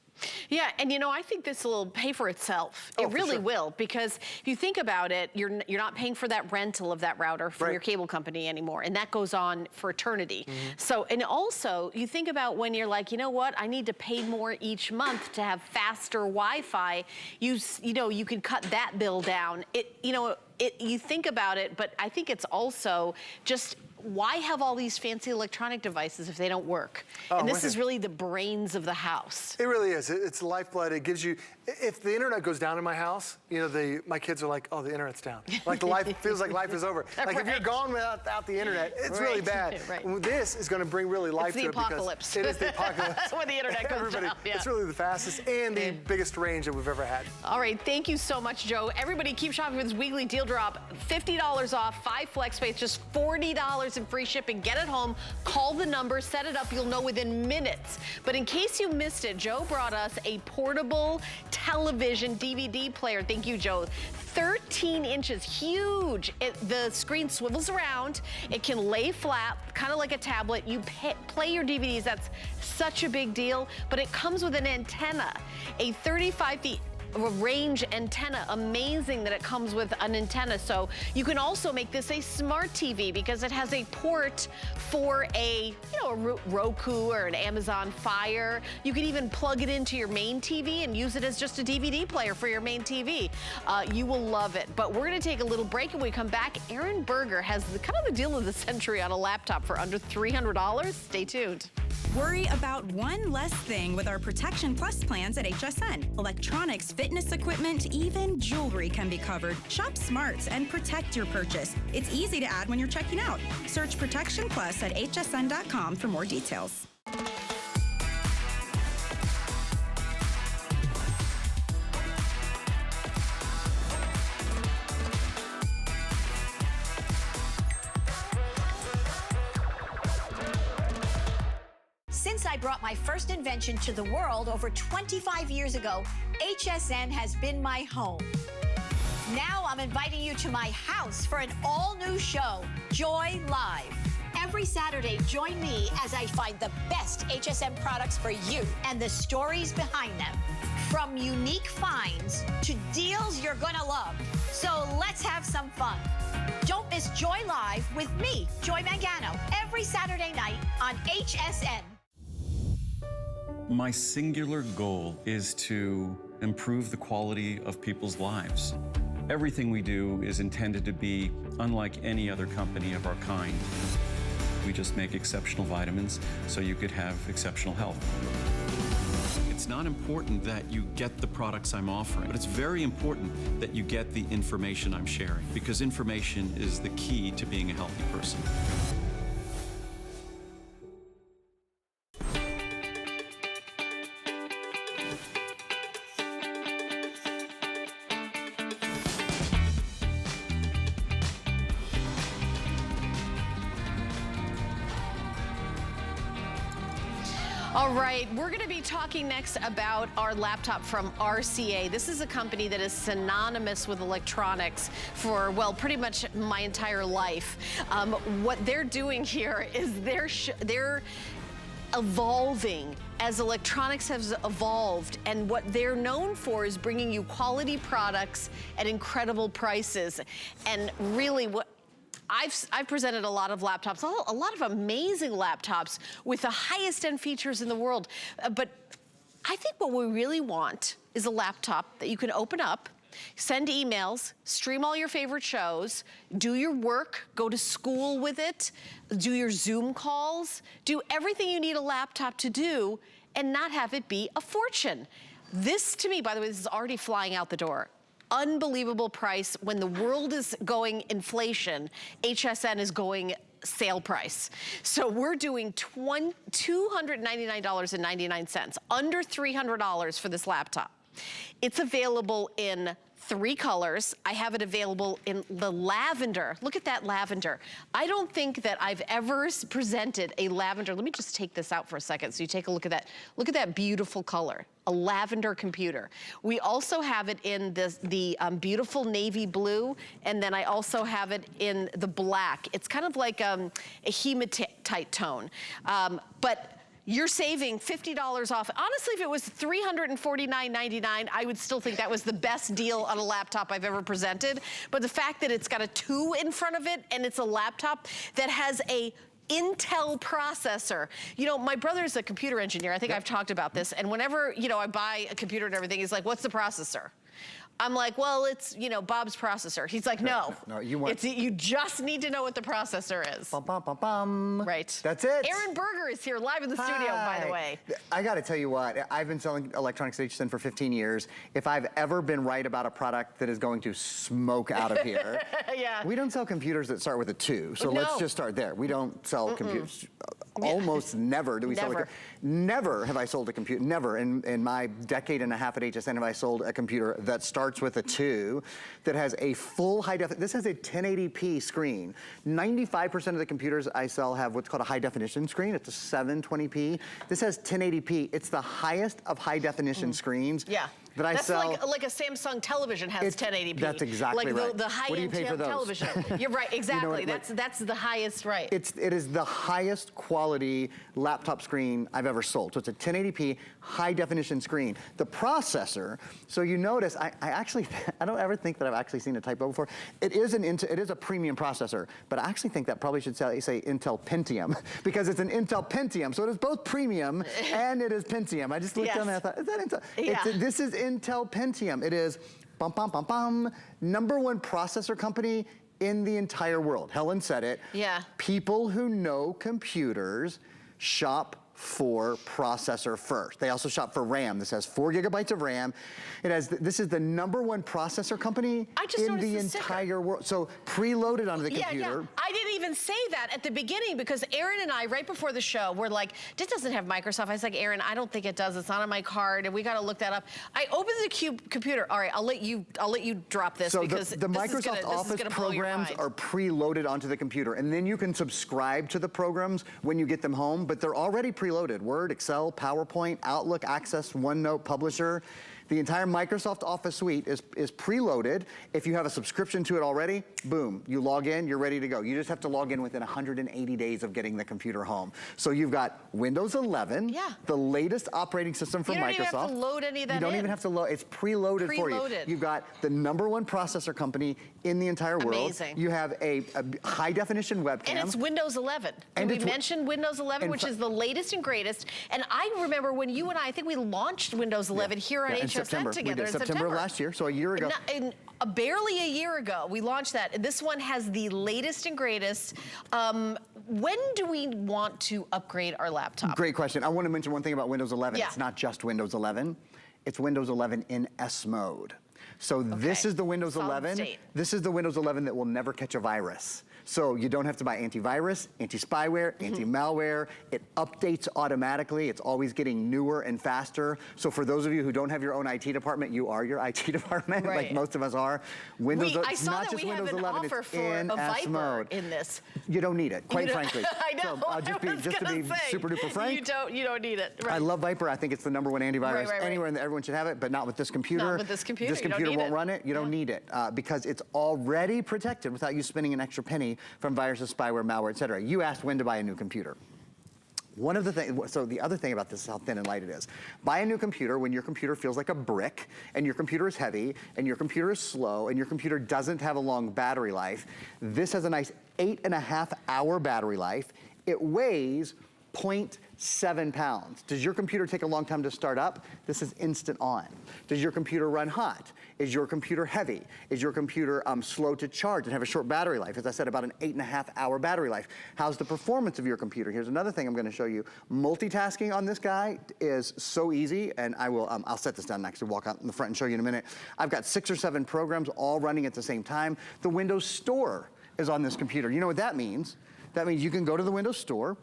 Yeah, and you know, I think this will pay for itself. It really will, because if you think about it, you're not paying for that rental of that router from your cable company anymore, and that goes on for eternity. So, and also, you think about when you're like, you know what, I need to pay more each month to have faster Wi-Fi. You know, you can cut that bill down. You think about it, but I think it's also just, why have all these fancy electronic devices if they don't work? And this is really the brains of the house. It really is. It's the lifeblood. It gives you, if the internet goes down in my house, you know, my kids are like, oh, the internet's down. Like the life, feels like life is over. Like if you're gone without the internet, it's really bad. This is gonna bring really life to it. It's the apocalypse. It is the apocalypse. When the internet goes down. Yeah. It's really the fastest and the biggest range that we've ever had. All right, thank you so much, Joe. Everybody keep shopping with this weekly deal drop. $50 off, 5 flex space, just $40 in free shipping. Get it home, call the number, set it up, you'll know within minutes. But in case you missed it, Joe brought us a portable television DVD player. Thank you, Joe. 13 inches, huge. The screen swivels around. It can lay flat, kind of like a tablet. You play your DVDs, that's such a big deal. But it comes with an antenna, a 35 feet range antenna. Amazing that it comes with an antenna. So you can also make this a smart TV because it has a port for a Roku or an Amazon Fire. You can even plug it into your main TV and use it as just a DVD player for your main TV. You will love it. But we're gonna take a little break, and when we come back, Aaron Berger has kind of the deal of the century on a laptop for under $300. Stay tuned. Worry about one less thing with our Protection Plus plans at HSN. Electronics, fitness equipment, even jewelry can be covered. Shop smart and protect your purchase. It's easy to add when you're checking out. Search Protection Plus at hsn.com for more details. Since I brought my first invention to the world over 25 years ago, HSN has been my home. Now I'm inviting you to my house for an all-new show, Joy Live. Every Saturday, join me as I find the best HSN products for you and the stories behind them. From unique finds to deals you're gonna love. So let's have some fun. Don't miss Joy Live with me, Joy Mangano, every Saturday night on HSN. My singular goal is to improve the quality of people's lives. Everything we do is intended to be unlike any other company of our kind. We just make exceptional vitamins so you could have exceptional health. It's not important that you get the products I'm offering, but it's very important that you get the information I'm sharing, because information is the key to being a healthy person. All right, we're gonna be talking next about our laptop from RCA. This is a company that is synonymous with electronics for, well, pretty much my entire life. What they're doing here is they're evolving as electronics has evolved, and what they're known for is bringing you quality products at incredible prices. And really, I've presented a lot of laptops, a lot of amazing laptops with the highest end features in the world. But I think what we really want is a laptop that you can open up, send emails, stream all your favorite shows, do your work, go to school with it, do your Zoom calls, do everything you need a laptop to do, and not have it be a fortune. This, to me, by the way, this is already flying out the door. Unbelievable price. When the world is going inflation, HSN is going sale price. So we're doing $299.99, under $300 for this laptop. It's available in 3 colors. I have it available in the lavender. Look at that lavender. I don't think that I've ever presented a lavender. Let me just take this out for a second so you take a look at that. Look at that beautiful color, a lavender computer. We also have it in the beautiful navy blue, and then I also have it in the black. It's kind of like a hematite tone. But you're saving $50 off. Honestly, if it was $349.99, I would still think that was the best deal on a laptop I've ever presented. But the fact that it's got a 2 in front of it and it's a laptop that has a Intel processor. You know, my brother's a computer engineer. I think I've talked about this. And whenever, you know, I buy a computer and everything, he's like, what's the processor? I'm like, well, it's, you know, Bob's processor. He's like, no, you just need to know what the processor is. Bum, bum, bum, bum. Right. That's it. Aaron Berger is here live in the studio, by the way. I got to tell you what, I've been selling electronics at HSN for 15 years. If I've ever been right about a product that is going to smoke out of here, we don't sell computers that start with a 2. So let's just start there. We don't sell computers. Almost never do we sell a Never have I sold a computer, never in my decade and a half at HSN have I sold a computer that starts with a 2, that has a full high definition. This has a 1080p screen. 95% of the computers I sell have what's called a high definition screen. It's a 720p. This has 1080p. It's the highest of high definition screens. That I sell. That's like a Samsung television has 1080p. That's exactly right. Like the high-end television. You're right, exactly. You know, that's the highest, right. It is the highest quality laptop screen I've ever sold. So it's a 1080p high definition screen. The processor, so you notice, I don't ever think that I've actually seen a typo before. It is a premium processor, but I actually think that probably should say Intel Pentium, because it's an Intel Pentium. So it is both premium and it is Pentium. I just looked down there and I thought, is that Intel? This is Intel Pentium. It is #1 processor company in the entire world. Helen said it. People who know computers shop for processor first. They also shop for RAM. This has 4 gigabytes of RAM. This is the #1 processor company in the entire world. So preloaded onto the computer. I didn't even say that at the beginning because Aaron and I, right before the show, were like, this doesn't have Microsoft. I was like, Aaron, I don't think it does. It's not on my card, and we got to look that up. I opened the computer. All right, I'll let you drop this because the Microsoft Office programs are preloaded onto the computer, and then you can subscribe to the programs when you get them home, but they're already preloaded. Word, Excel, PowerPoint, Outlook, Access, OneNote, Publisher. The entire Microsoft Office suite is preloaded. If you have a subscription to it already, boom, you log in, you're ready to go. You just have to log in within 180 days of getting the computer home. So you've got Windows 11, the latest operating system from Microsoft. You don't even have to load any of that in. You don't even have to load, it's preloaded for you. You've got the #1 processor company in the entire world. Amazing. You have a high definition webcam. And it's Windows 11. Did we mention Windows 11, which is the latest and greatest? And I remember when you and I think we launched Windows 11 here on HSN together in September of last year, so a year ago. Barely a year ago, we launched that. And this one has the latest and greatest. When do we want to upgrade our laptop? Great question. I want to mention one thing about Windows 11. It's not just Windows 11. It's Windows 11 in S mode. So this is the Windows 11. This is the Windows 11 that will never catch a virus. So you don't have to buy antivirus, anti-spyware, anti-malware. It updates automatically. It's always getting newer and faster. So for those of you who don't have your own IT department, you are your IT department, like most of us are. Windows, I saw not that just we Windows have an 11, offer it's for in a S Viper mode. in this. You don't need it, quite frankly. I know. So just to be super duper frank. You don't need it. I love Viper. I think it's the #1 antivirus anywhere, and everyone should have it, but not with this computer. Not with this computer. This computer won't run it. You don't need it because it's already protected without you spending an extra penny from viruses, spyware, malware, etc. You asked when to buy a new computer. One of the things, so the other thing about this is how thin and light it is. Buy a new computer when your computer feels like a brick, and your computer is heavy, and your computer is slow, and your computer doesn't have a long battery life. This has a nice 8.5-hour battery life. It weighs 0.7 pounds. Does your computer take a long time to start up? This is instant on. Does your computer run hot? Is your computer heavy? Is your computer slow to charge and have a short battery life? As I said, about an 8.5-hour battery life. How's the performance of your computer? Here's another thing I'm gonna show you. Multitasking on this guy is so easy, and I'll set this down next to walk out in the front and show you in a minute. I've got 6 or 7 programs all running at the same time. The Windows Store is on this computer. You know what that means? That means you can go to the Windows Store,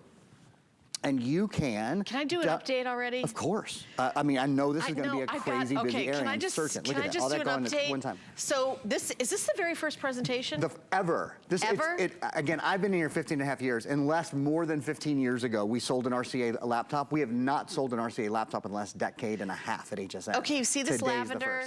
and you can... Can I do an update already? Of course. I mean, I know this is going to be a crazy busy area. Can I just do an update? So is this the very first presentation? Ever. Again, I've been here 15.5 years. Unless more than 15 years ago, we sold an RCA laptop. We have not sold an RCA laptop in the last decade and a half at HSN. Okay, you see this lavender?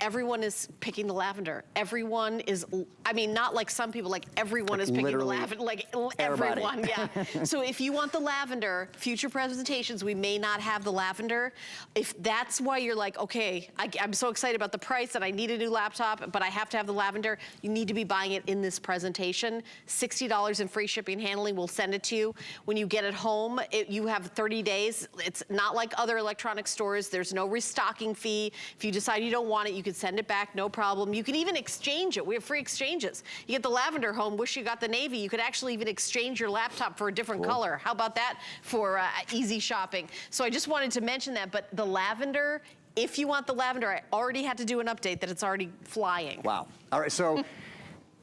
everyone is picking the lavender. Everyone is, I mean, not like some people, like everyone is picking the lavender, like everybody. everyone, yeah. So if you want the lavender, future presentations, we may not have the lavender. If that's why you're like, okay, I'm so excited about the price and I need a new laptop, but I have to have the lavender, you need to be buying it in this presentation. $60 in free shipping and handling, we'll send it to you. When you get it home, you have 30 days. It's not like other electronic stores. There's no restocking fee. If you decide you don't want it, you can send it back, no problem. You can even exchange it. We have free exchanges. You get the lavender home, wish you got the navy. You could actually even exchange your laptop for a different color. How about that for easy shopping? So I just wanted to mention that, but the lavender, if you want the lavender, I already had to do an update that it's already flying. Wow. All right, so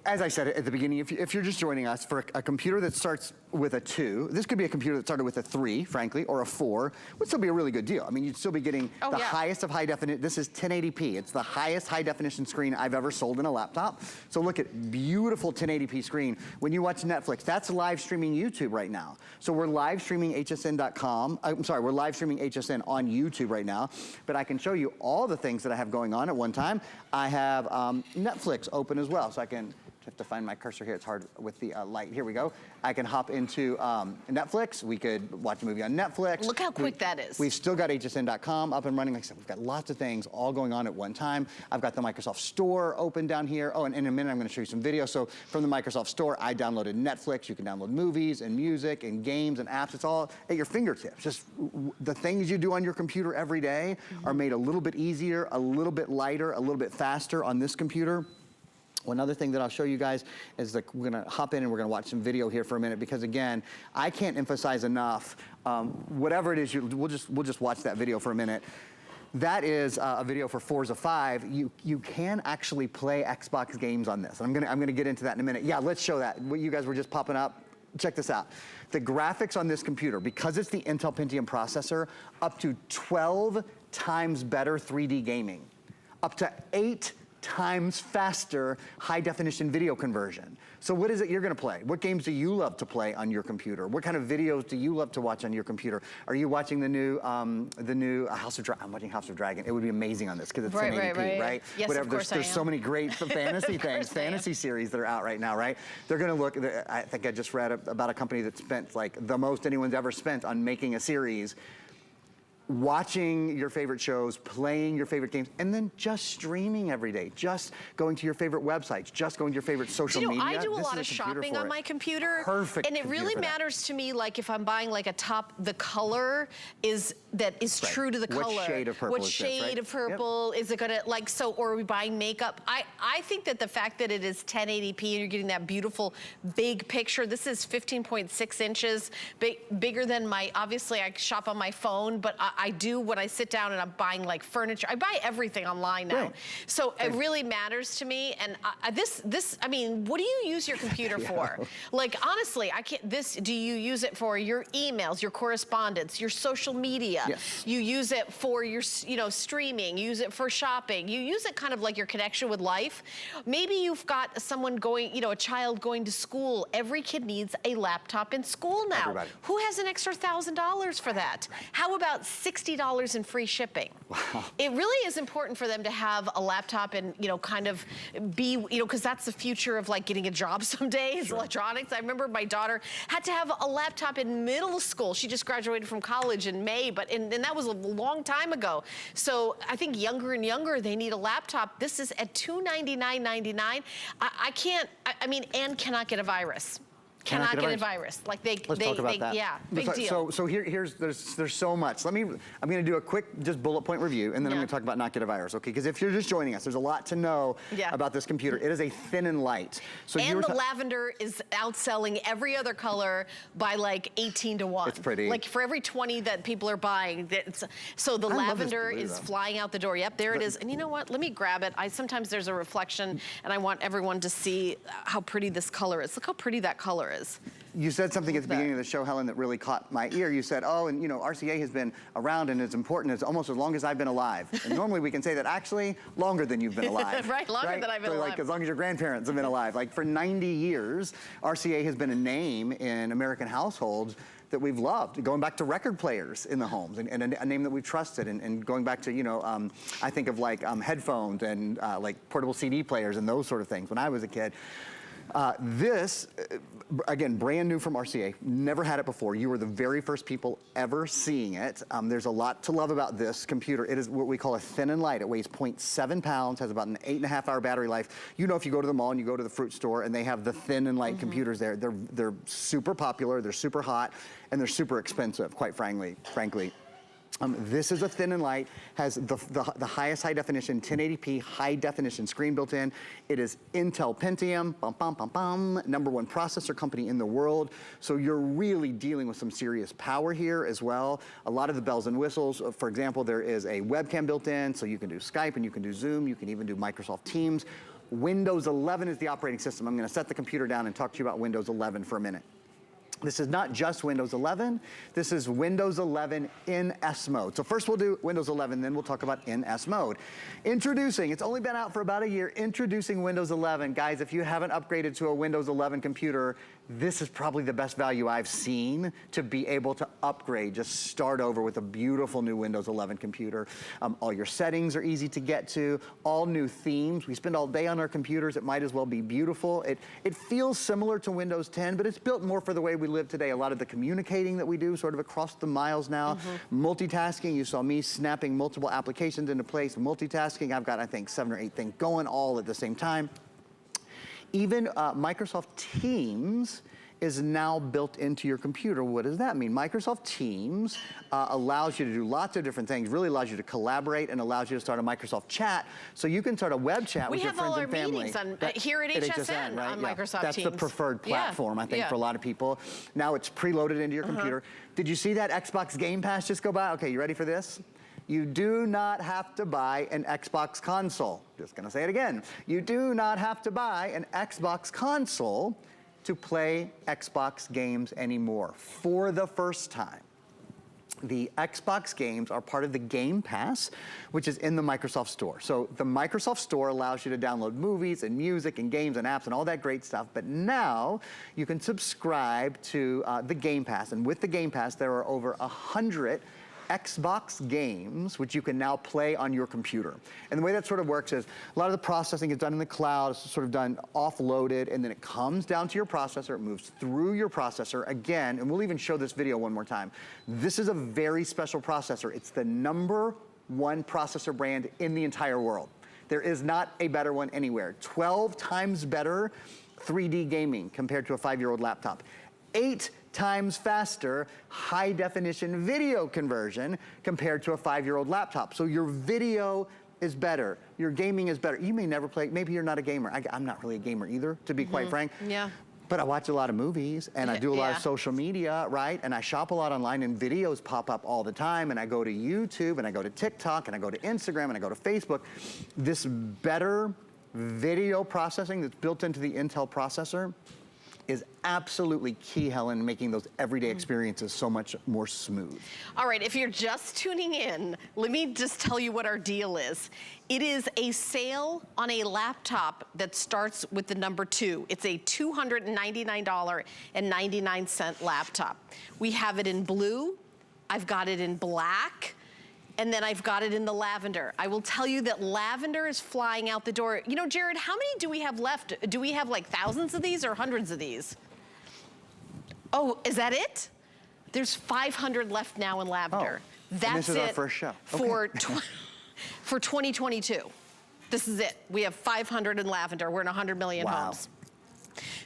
as I said at the beginning, if you're just joining us, for a computer that starts with a 2, this could be a computer that started with a 3, frankly, or a 4, would still be a really good deal. I mean, you'd still be getting the highest of high definition. This is 1080p. It's the highest high definition screen I've ever sold in a laptop. So look at beautiful 1080p screen. When you watch Netflix, that's live streaming YouTube right now. So we're live streaming HSN.com. I'm sorry, we're live streaming HSN on YouTube right now. But I can show you all the things that I have going on at one time. I have Netflix open as well, so I can have to find my cursor here. It's hard with the light. Here we go. I can hop into Netflix. We could watch a movie on Netflix. Look how quick that is. We've still got HSN.com up and running. Like I said, we've got lots of things all going on at one time. I've got the Microsoft Store open down here. Oh, and in a minute, I'm going to show you some video. So from the Microsoft Store, I downloaded Netflix. You can download movies and music and games and apps. It's all at your fingertips. Just the things you do on your computer every day are made a little bit easier, a little bit lighter, a little bit faster on this computer. One other thing that I'll show you guys is that we're gonna hop in and we're gonna watch some video here for a minute, because again, I can't emphasize enough, whatever it is, we'll just watch that video for a minute. That is a video for Forza 5. You can actually play Xbox games on this. I'm gonna get into that in a minute. Yeah, let's show that. What you guys were just popping up. Check this out. The graphics on this computer, because it's the Intel Pentium processor, up to 12 times better 3D gaming, up to 8 times faster high definition video conversion. So what is it you're gonna play? What games do you love to play on your computer? What kind of videos do you love to watch on your computer? Are you watching the new House of Dragon? I'm watching House of Dragon. It would be amazing on this because it's 1080p, right? Yes, whatever. of course There's so many great fantasy things, fantasy series that are out right now, right? They're gonna look, I think I just read about a company that spent like the most anyone's ever spent on making a series, watching your favorite shows, playing your favorite games, and then just streaming every day, just going to your favorite websites, just going to your favorite social media. I do a lot of shopping on my computer. Perfect. And it really matters to me, like if I'm buying like a top, the color is true to the color. What shade of purple What is this, shade right? of purple is it gonna, like, so, or are we buying makeup? I think that the fact that it is 1080p and you're getting that beautiful big picture, this is 15.6 inches, bigger than obviously I shop on my phone, but I do when I sit down and I'm buying like furniture. I buy everything online now. Right. So it really matters to me. And I mean, what do you use your computer for? Like, honestly, do you use it for your emails, your correspondence, your social media? Yes. You use it for your, streaming, you use it for shopping. You use it kind of like your connection with life. Maybe you've got someone going, a child going to school. Every kid needs a laptop in school now. Everybody. Who has an extra $1,000 for that? How about $60 in free shipping? Wow. It really is important for them to have a laptop and, kind of be, because that's the future of like getting a job someday is electronics. I remember my daughter had to have a laptop in middle school. She just graduated from college in May, and that was a long time ago. So I think younger and younger, they need a laptop. This is at $299.99. I mean, Anne cannot get a virus. Cannot get a virus. Like Let's talk about that. Yeah, big deal. So there's so much. I'm gonna do a quick just bullet point review, and then I'm gonna talk about not get a virus, okay? Because if you're just joining us, there's a lot to know about this computer. It is a thin and light. So and the lavender is outselling every other color by like 18 to 1. It's pretty. Like for every 20 that people are buying, so the lavender is flying out the door. Yep, there it is. And you know what? Let me grab it. Sometimes there's a reflection, and I want everyone to see how pretty this color is. Look how pretty that color is. You said something at the beginning of the show, Helen, that really caught my ear. You said, oh, and RCA has been around and it's important. It's almost as long as I've been alive. And normally we can say that actually longer than you've been alive. Right, longer than I've been alive. Like as long as your grandparents have been alive. Like for 90 years, RCA has been a name in American households that we've loved, going back to record players in the homes, and a name that we've trusted, and going back to, you know, I think of like headphones and like portable CD players and those sort of things when I was a kid. This, again, brand new from RCA, never had it before. You were the very first people ever seeing it. There's a lot to love about this computer. It is what we call a thin and light. It weighs 0.7 pounds, has about an 8.5-hour battery life. You know, if you go to the mall and you go to the fruit store and they have the thin and light computers there, they're super popular, they're super hot, and they're super expensive, quite frankly. This is a thin and light, has the highest high definition, 1080p high definition screen built in. It is Intel Pentium, #1 processor company in the world. So you're really dealing with some serious power here as well. A lot of the bells and whistles, for example, there is a webcam built in, so you can do Skype and you can do Zoom, you can even do Microsoft Teams. Windows 11 is the operating system. I'm gonna set the computer down and talk to you about Windows 11 for a minute. This is not just Windows 11, this is Windows 11 in S mode. So first we'll do Windows 11, then we'll talk about in S mode. Introducing, it's only been out for about a year, introducing Windows 11. Guys, if you haven't upgraded to a Windows 11 computer, this is probably the best value I've seen to be able to upgrade, just start over with a beautiful new Windows 11 computer. All your settings are easy to get to, all new themes. We spend all day on our computers, it might as well be beautiful. It feels similar to Windows 10, but it's built more for the way we live today. A lot of the communicating that we do sort of across the miles now. Multitasking, you saw me snapping multiple applications into place. Multitasking, I've got, I think, 7 or 8 things going all at the same time. Even Microsoft Teams is now built into your computer. What does that mean? Microsoft Teams allows you to do lots of different things, really allows you to collaborate and allows you to start a Microsoft chat. So you can start a web chat with your friends and family. We have all our meetings here at HSN right? on Microsoft That's Teams. That's the preferred platform, I think, for a lot of people. Now it's preloaded into your computer. Did you see that Xbox Game Pass just go by? Okay, you ready for this? You do not have to buy an Xbox console. Just gonna say it again. You do not have to buy an Xbox console to play Xbox games anymore. For the first time, the Xbox games are part of the Game Pass, which is in the Microsoft Store. So the Microsoft Store allows you to download movies and music and games and apps and all that great stuff, but now you can subscribe to the Game Pass. And with the Game Pass, there are over 100 Xbox games, which you can now play on your computer. And the way that sort of works is a lot of the processing is done in the cloud, it's sort of done offloaded, and then it comes down to your processor, it moves through your processor again, and we'll even show this video one more time. This is a very special processor. It's the #1 processor brand in the entire world. There is not a better one anywhere. 12 times better 3D gaming compared to a 5-year-old laptop. 8 times faster high definition video conversion compared to a 5-year-old laptop. So your video is better, your gaming is better. You may never play, maybe you're not a gamer. I'm not really a gamer either, to be quite frank. Yeah. But I watch a lot of movies and I do a lot of social media, right? And I shop a lot online and videos pop up all the time, and I go to YouTube and I go to TikTok and I go to Instagram and I go to Facebook. This better video processing that's built into the Intel processor is absolutely key, Helen, making those everyday experiences so much more smooth. All right, if you're just tuning in, let me just tell you what our deal is. It is a sale on a laptop that starts with the number 2. It's a $299.99 laptop. We have it in blue, I've got it in black, and then I've got it in the lavender. I will tell you that lavender is flying out the door. You know, Jared, how many do we have left? Do we have like thousands of these or hundreds of these? Oh, is that it? There's 500 left now in lavender. That's this is it our first show. For, for 2022. This is it. We have 500 in lavender. We're in 100 million homes.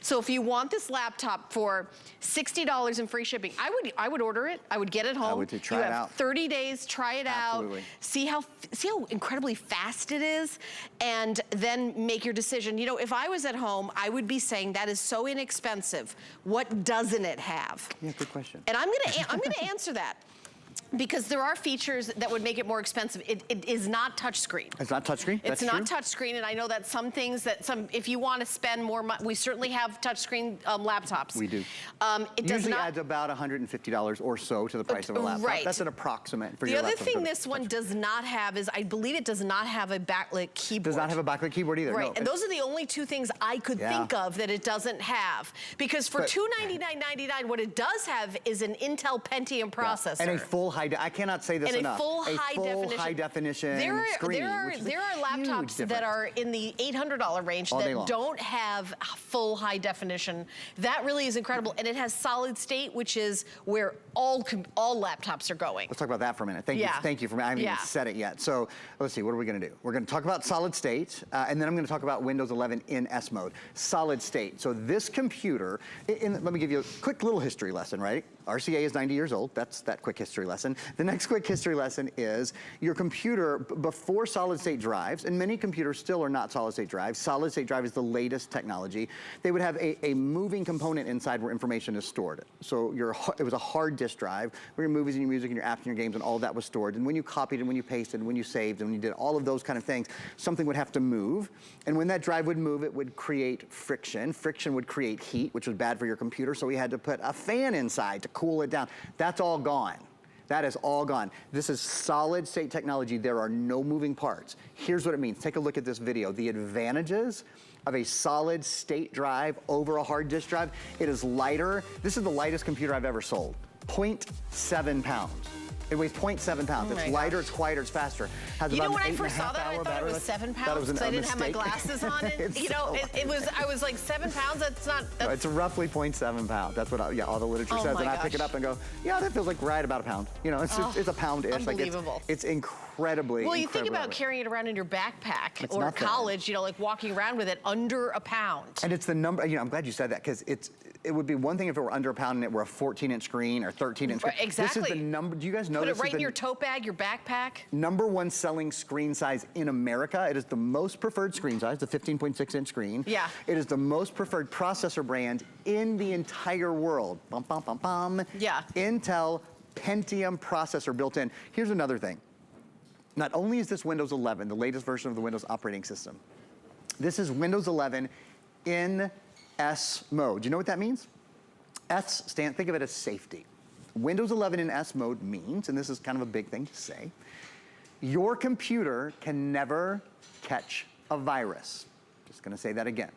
So if you want this laptop for $60 in free shipping, I would order it. I would get it home. I would try it out. You have 30 days, try it Absolutely. out. See how incredibly fast it is, and then make your decision. You know, if I was at home, I would be saying that is so inexpensive. What doesn't it have? Yeah, good question. And I'm gonna answer that. because there are features that would make it more expensive. It is not touchscreen. It's not touchscreen? It's not touchscreen, and I know that some things that if you want to spend more money, we certainly have touchscreen laptops. We do. It does usually not adds about $150 or so to the price of a laptop. Right. That's an approximate for the your other laptop. thing this one does not have is, I believe it does not have a backlit keyboard. Does not have a backlit keyboard either. Right, No. and those are the only two things I could think of that it doesn't have. Because for $299.99, what it does have is an Intel Pentium processor. And a full I cannot say this and enough. A full high definition screen. There are laptops that are in the $800 range that don't have full high definition. That really is incredible, and it has solid state, which is where all laptops are going. Let's talk about that for a minute. Thank you for. I haven't even said it yet. So let's see. What are we going to do? We're going to talk about solid state, and then I'm going to talk about Windows 11 in S mode. Solid state. So this computer. Let me give you a quick little history lesson. Right? RCA is 90 years old. That's that quick history lesson. The next quick history lesson is your computer before solid state drives, and many computers still are not solid state drives. Solid state drive is the latest technology. They would have a moving component inside where information is stored. So it was a hard disk drive where your movies and your music and your apps and your games and all that was stored. And when you copied and when you pasted and when you saved and when you did all of those kind of things, something would have to move. And when that drive would move, it would create friction. Friction would create heat, which was bad for your computer. So we had to put a fan inside to cool it down. That's all gone. That is all gone. This is solid state technology. There are no moving parts. Here's what it means. Take a look at this video. The advantages of a solid state drive over a hard disk drive. It is lighter. This is the lightest computer I've ever sold. 0.7 pounds. It weighs 0.7 pounds. It's lighter, it's quieter, it's faster. You know, when I first saw that, I thought it was 7 pounds because I didn't have my glasses on. And, you know, I was like 7 pounds. That's not. No, it's roughly 0.7 pounds. That's what all the literature says. And I pick it up and go, yeah, that feels like right about a pound. You know, it's a pound-ish. Unbelievable. Like it's incredibly. Well, you think about carrying it around in your backpack or college. You know, like walking around with it under a pound. And it's the number. You know, I'm glad you said that because it would be one thing if it were under a pound and it were a 14-inch screen or 13-inch screen. Exactly. This is the number. Do you guys know Put this? Put it right in your tote bag, your backpack. #1 selling screen size in America. It is the most preferred screen size, the 15.6-inch screen. Yeah. It is the most preferred processor brand in the entire world. Bum, bum, bum, bum. Yeah. Intel Pentium processor built in. Here's another thing. Not only is this Windows 11, the latest version of the Windows operating system, this is Windows 11 in S mode. Do you know what that means? Think of it as safety. Windows 11 in S mode means, and this is kind of a big thing to say, your computer can never catch a virus. Just gonna say that again.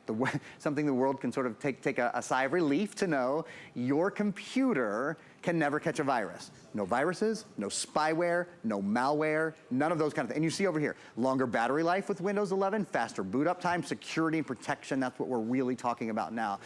Something the world can sort of take a sigh of relief to know. Your computer can never catch a virus. No viruses, no spyware, no malware, none of those kind of things. And you see over here, longer battery life with Windows 11, faster boot up time, security and protection. That's what we're really talking about now.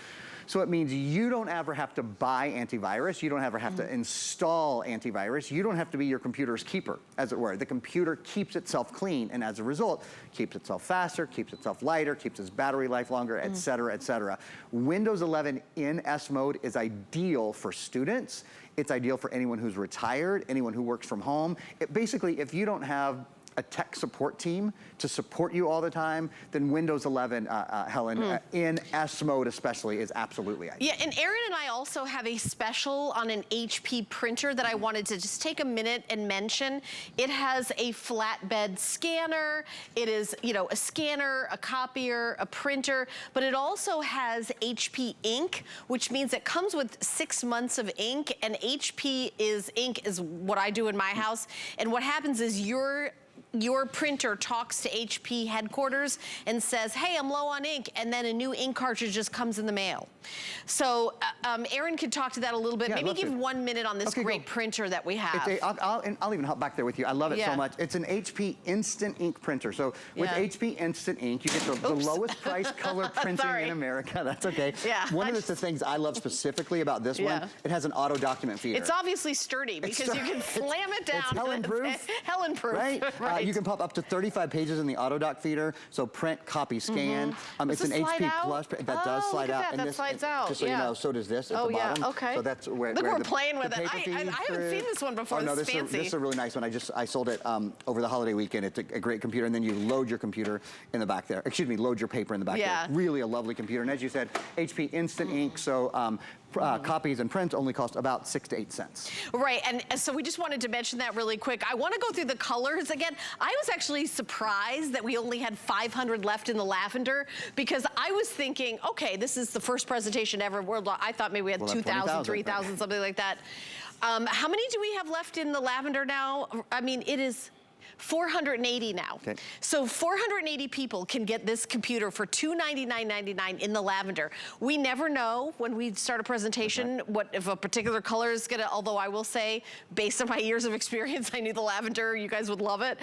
So it means you don't ever have to buy antivirus. You don't ever have to install antivirus. You don't have to be your computer's keeper, as it were. The computer keeps itself clean, and as a result, keeps itself faster, keeps itself lighter, keeps its battery life longer, et cetera, et cetera. Windows 11 in S mode is ideal for students. It's ideal for anyone who's retired, anyone who works from home. Basically, if you don't have a tech support team to support you all the time, then Windows 11, Helen, in S mode especially, is absolutely ideal. Yeah, and Aaron and I also have a special on an HP printer that I wanted to just take a minute and mention. It has a flatbed scanner. It is, you know, a scanner, a copier, a printer, but it also has HP ink, which means it comes with 6 months of ink, and HP ink is what I do in my house. And what happens is your printer talks to HP headquarters and says, hey, I'm low on ink, and then a new ink cartridge just comes in the mail. So Aaron could talk to that a little bit. Maybe give 1 minute on this great printer that we have. I'll even hop back there with you. I love it so much. It's an HP Instant Ink printer. So with HP Instant Ink, you get the lowest price color printing in America. That's okay. One of the things I love specifically about this one, it has an auto document feeder. It's obviously sturdy because you can slam it down. It's Helen-proof. Helen-proof. Right? You can pop up to 35 pages in the autodoc feeder. So print, copy, scan. It's an HP Plus. That does slide out. That slides out. Just so you know, so does this at the bottom. Okay. So that's where Look, we're playing with it. I haven't seen this one before. No, this is fancy. This is a really nice one. I sold it over the holiday weekend. It's a great computer, and then you load your computer in the back there. Excuse me, load your paper in the back there. Really a lovely computer. And as you said, HP Instant Ink. So copies and prints only cost about 6 to 8 cents. Right, and so we just wanted to mention that really quick. I want to go through the colors again. I was actually surprised that we only had 500 left in the lavender, because I was thinking, okay, this is the first presentation ever. I thought maybe we had 2,000, 3,000, something like that. How many do we have left in the lavender now? I mean, it is 480 now. Okay. So 480 people can get this computer for $299.99 in the lavender. We never know when we start a presentation what if a particular color is gonna, although I will say, based on my years of experience, I knew the lavender, you guys would love it.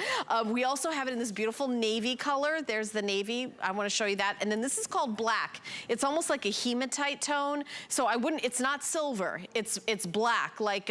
We also have it in this beautiful navy color. There's the navy, I wanna show you that. And then this is called black. It's almost like a hematite tone. So it's not silver, it's black, like,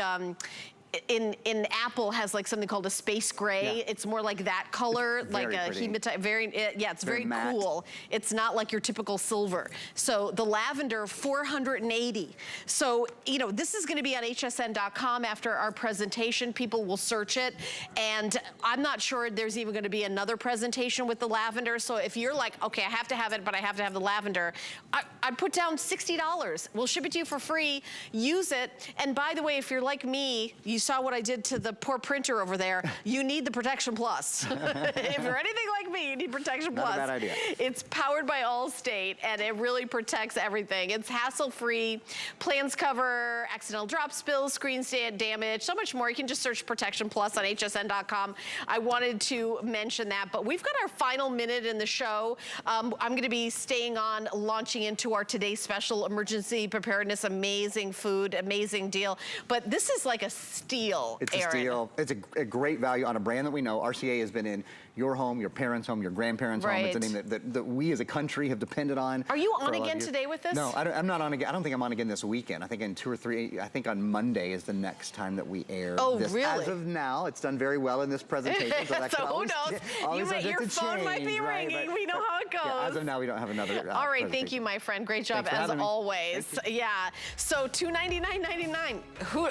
in Apple has like something called a space gray. Yeah. It's more like that color, like a hematite. It's very cool. It's not like your typical silver. So the lavender, 480. So, you know, this is gonna be on hsn.com after our presentation. People will search it. And I'm not sure there's even gonna be another presentation with the lavender. So if you're like, okay, I have to have it, but I have to have the lavender, I'd put down $60. We'll ship it to you for free. Use it. And by the way, if you're like me, you saw what I did to the poor printer over there. You need the Protection Plus. If you're anything like me, you need Protection Plus. Not a bad idea. It's powered by Allstate, and it really protects everything. It's hassle-free. Plans cover accidental drop, spills, screen damage, so much more. You can just search Protection Plus on hsn.com. I wanted to mention that, but we've got our final minute in the show. I'm going to be staying on, launching into our today's special emergency preparedness, amazing food, amazing deal. But this is like a steal, It's Aaron. a steal. It's a great value on a brand that we know. RCA has been in your home, your parents' home, your grandparents' home. It's a name that we as a country have depended on. Are you on again today with this? No, I'm not on again. I don't think I'm on again this weekend. I think in 2 or 3, I think on Monday is the next time that we air this. Really? As of now, it's done very well in this presentation. So, that so who knows? Your phone might be ringing. We know how it goes. Yeah, as of now, we don't have another All right, thank you, my friend. Great job as always. Yeah, so $299.99.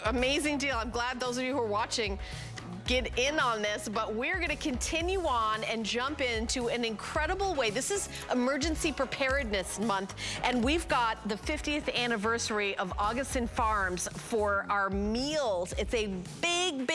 Amazing deal. I'm glad those of you who are watching get in on this, but we're going to continue on and jump into an incredible way. This is Emergency Preparedness Month, and we've got the 50th anniversary of Augustin Farms for our meals. It's a big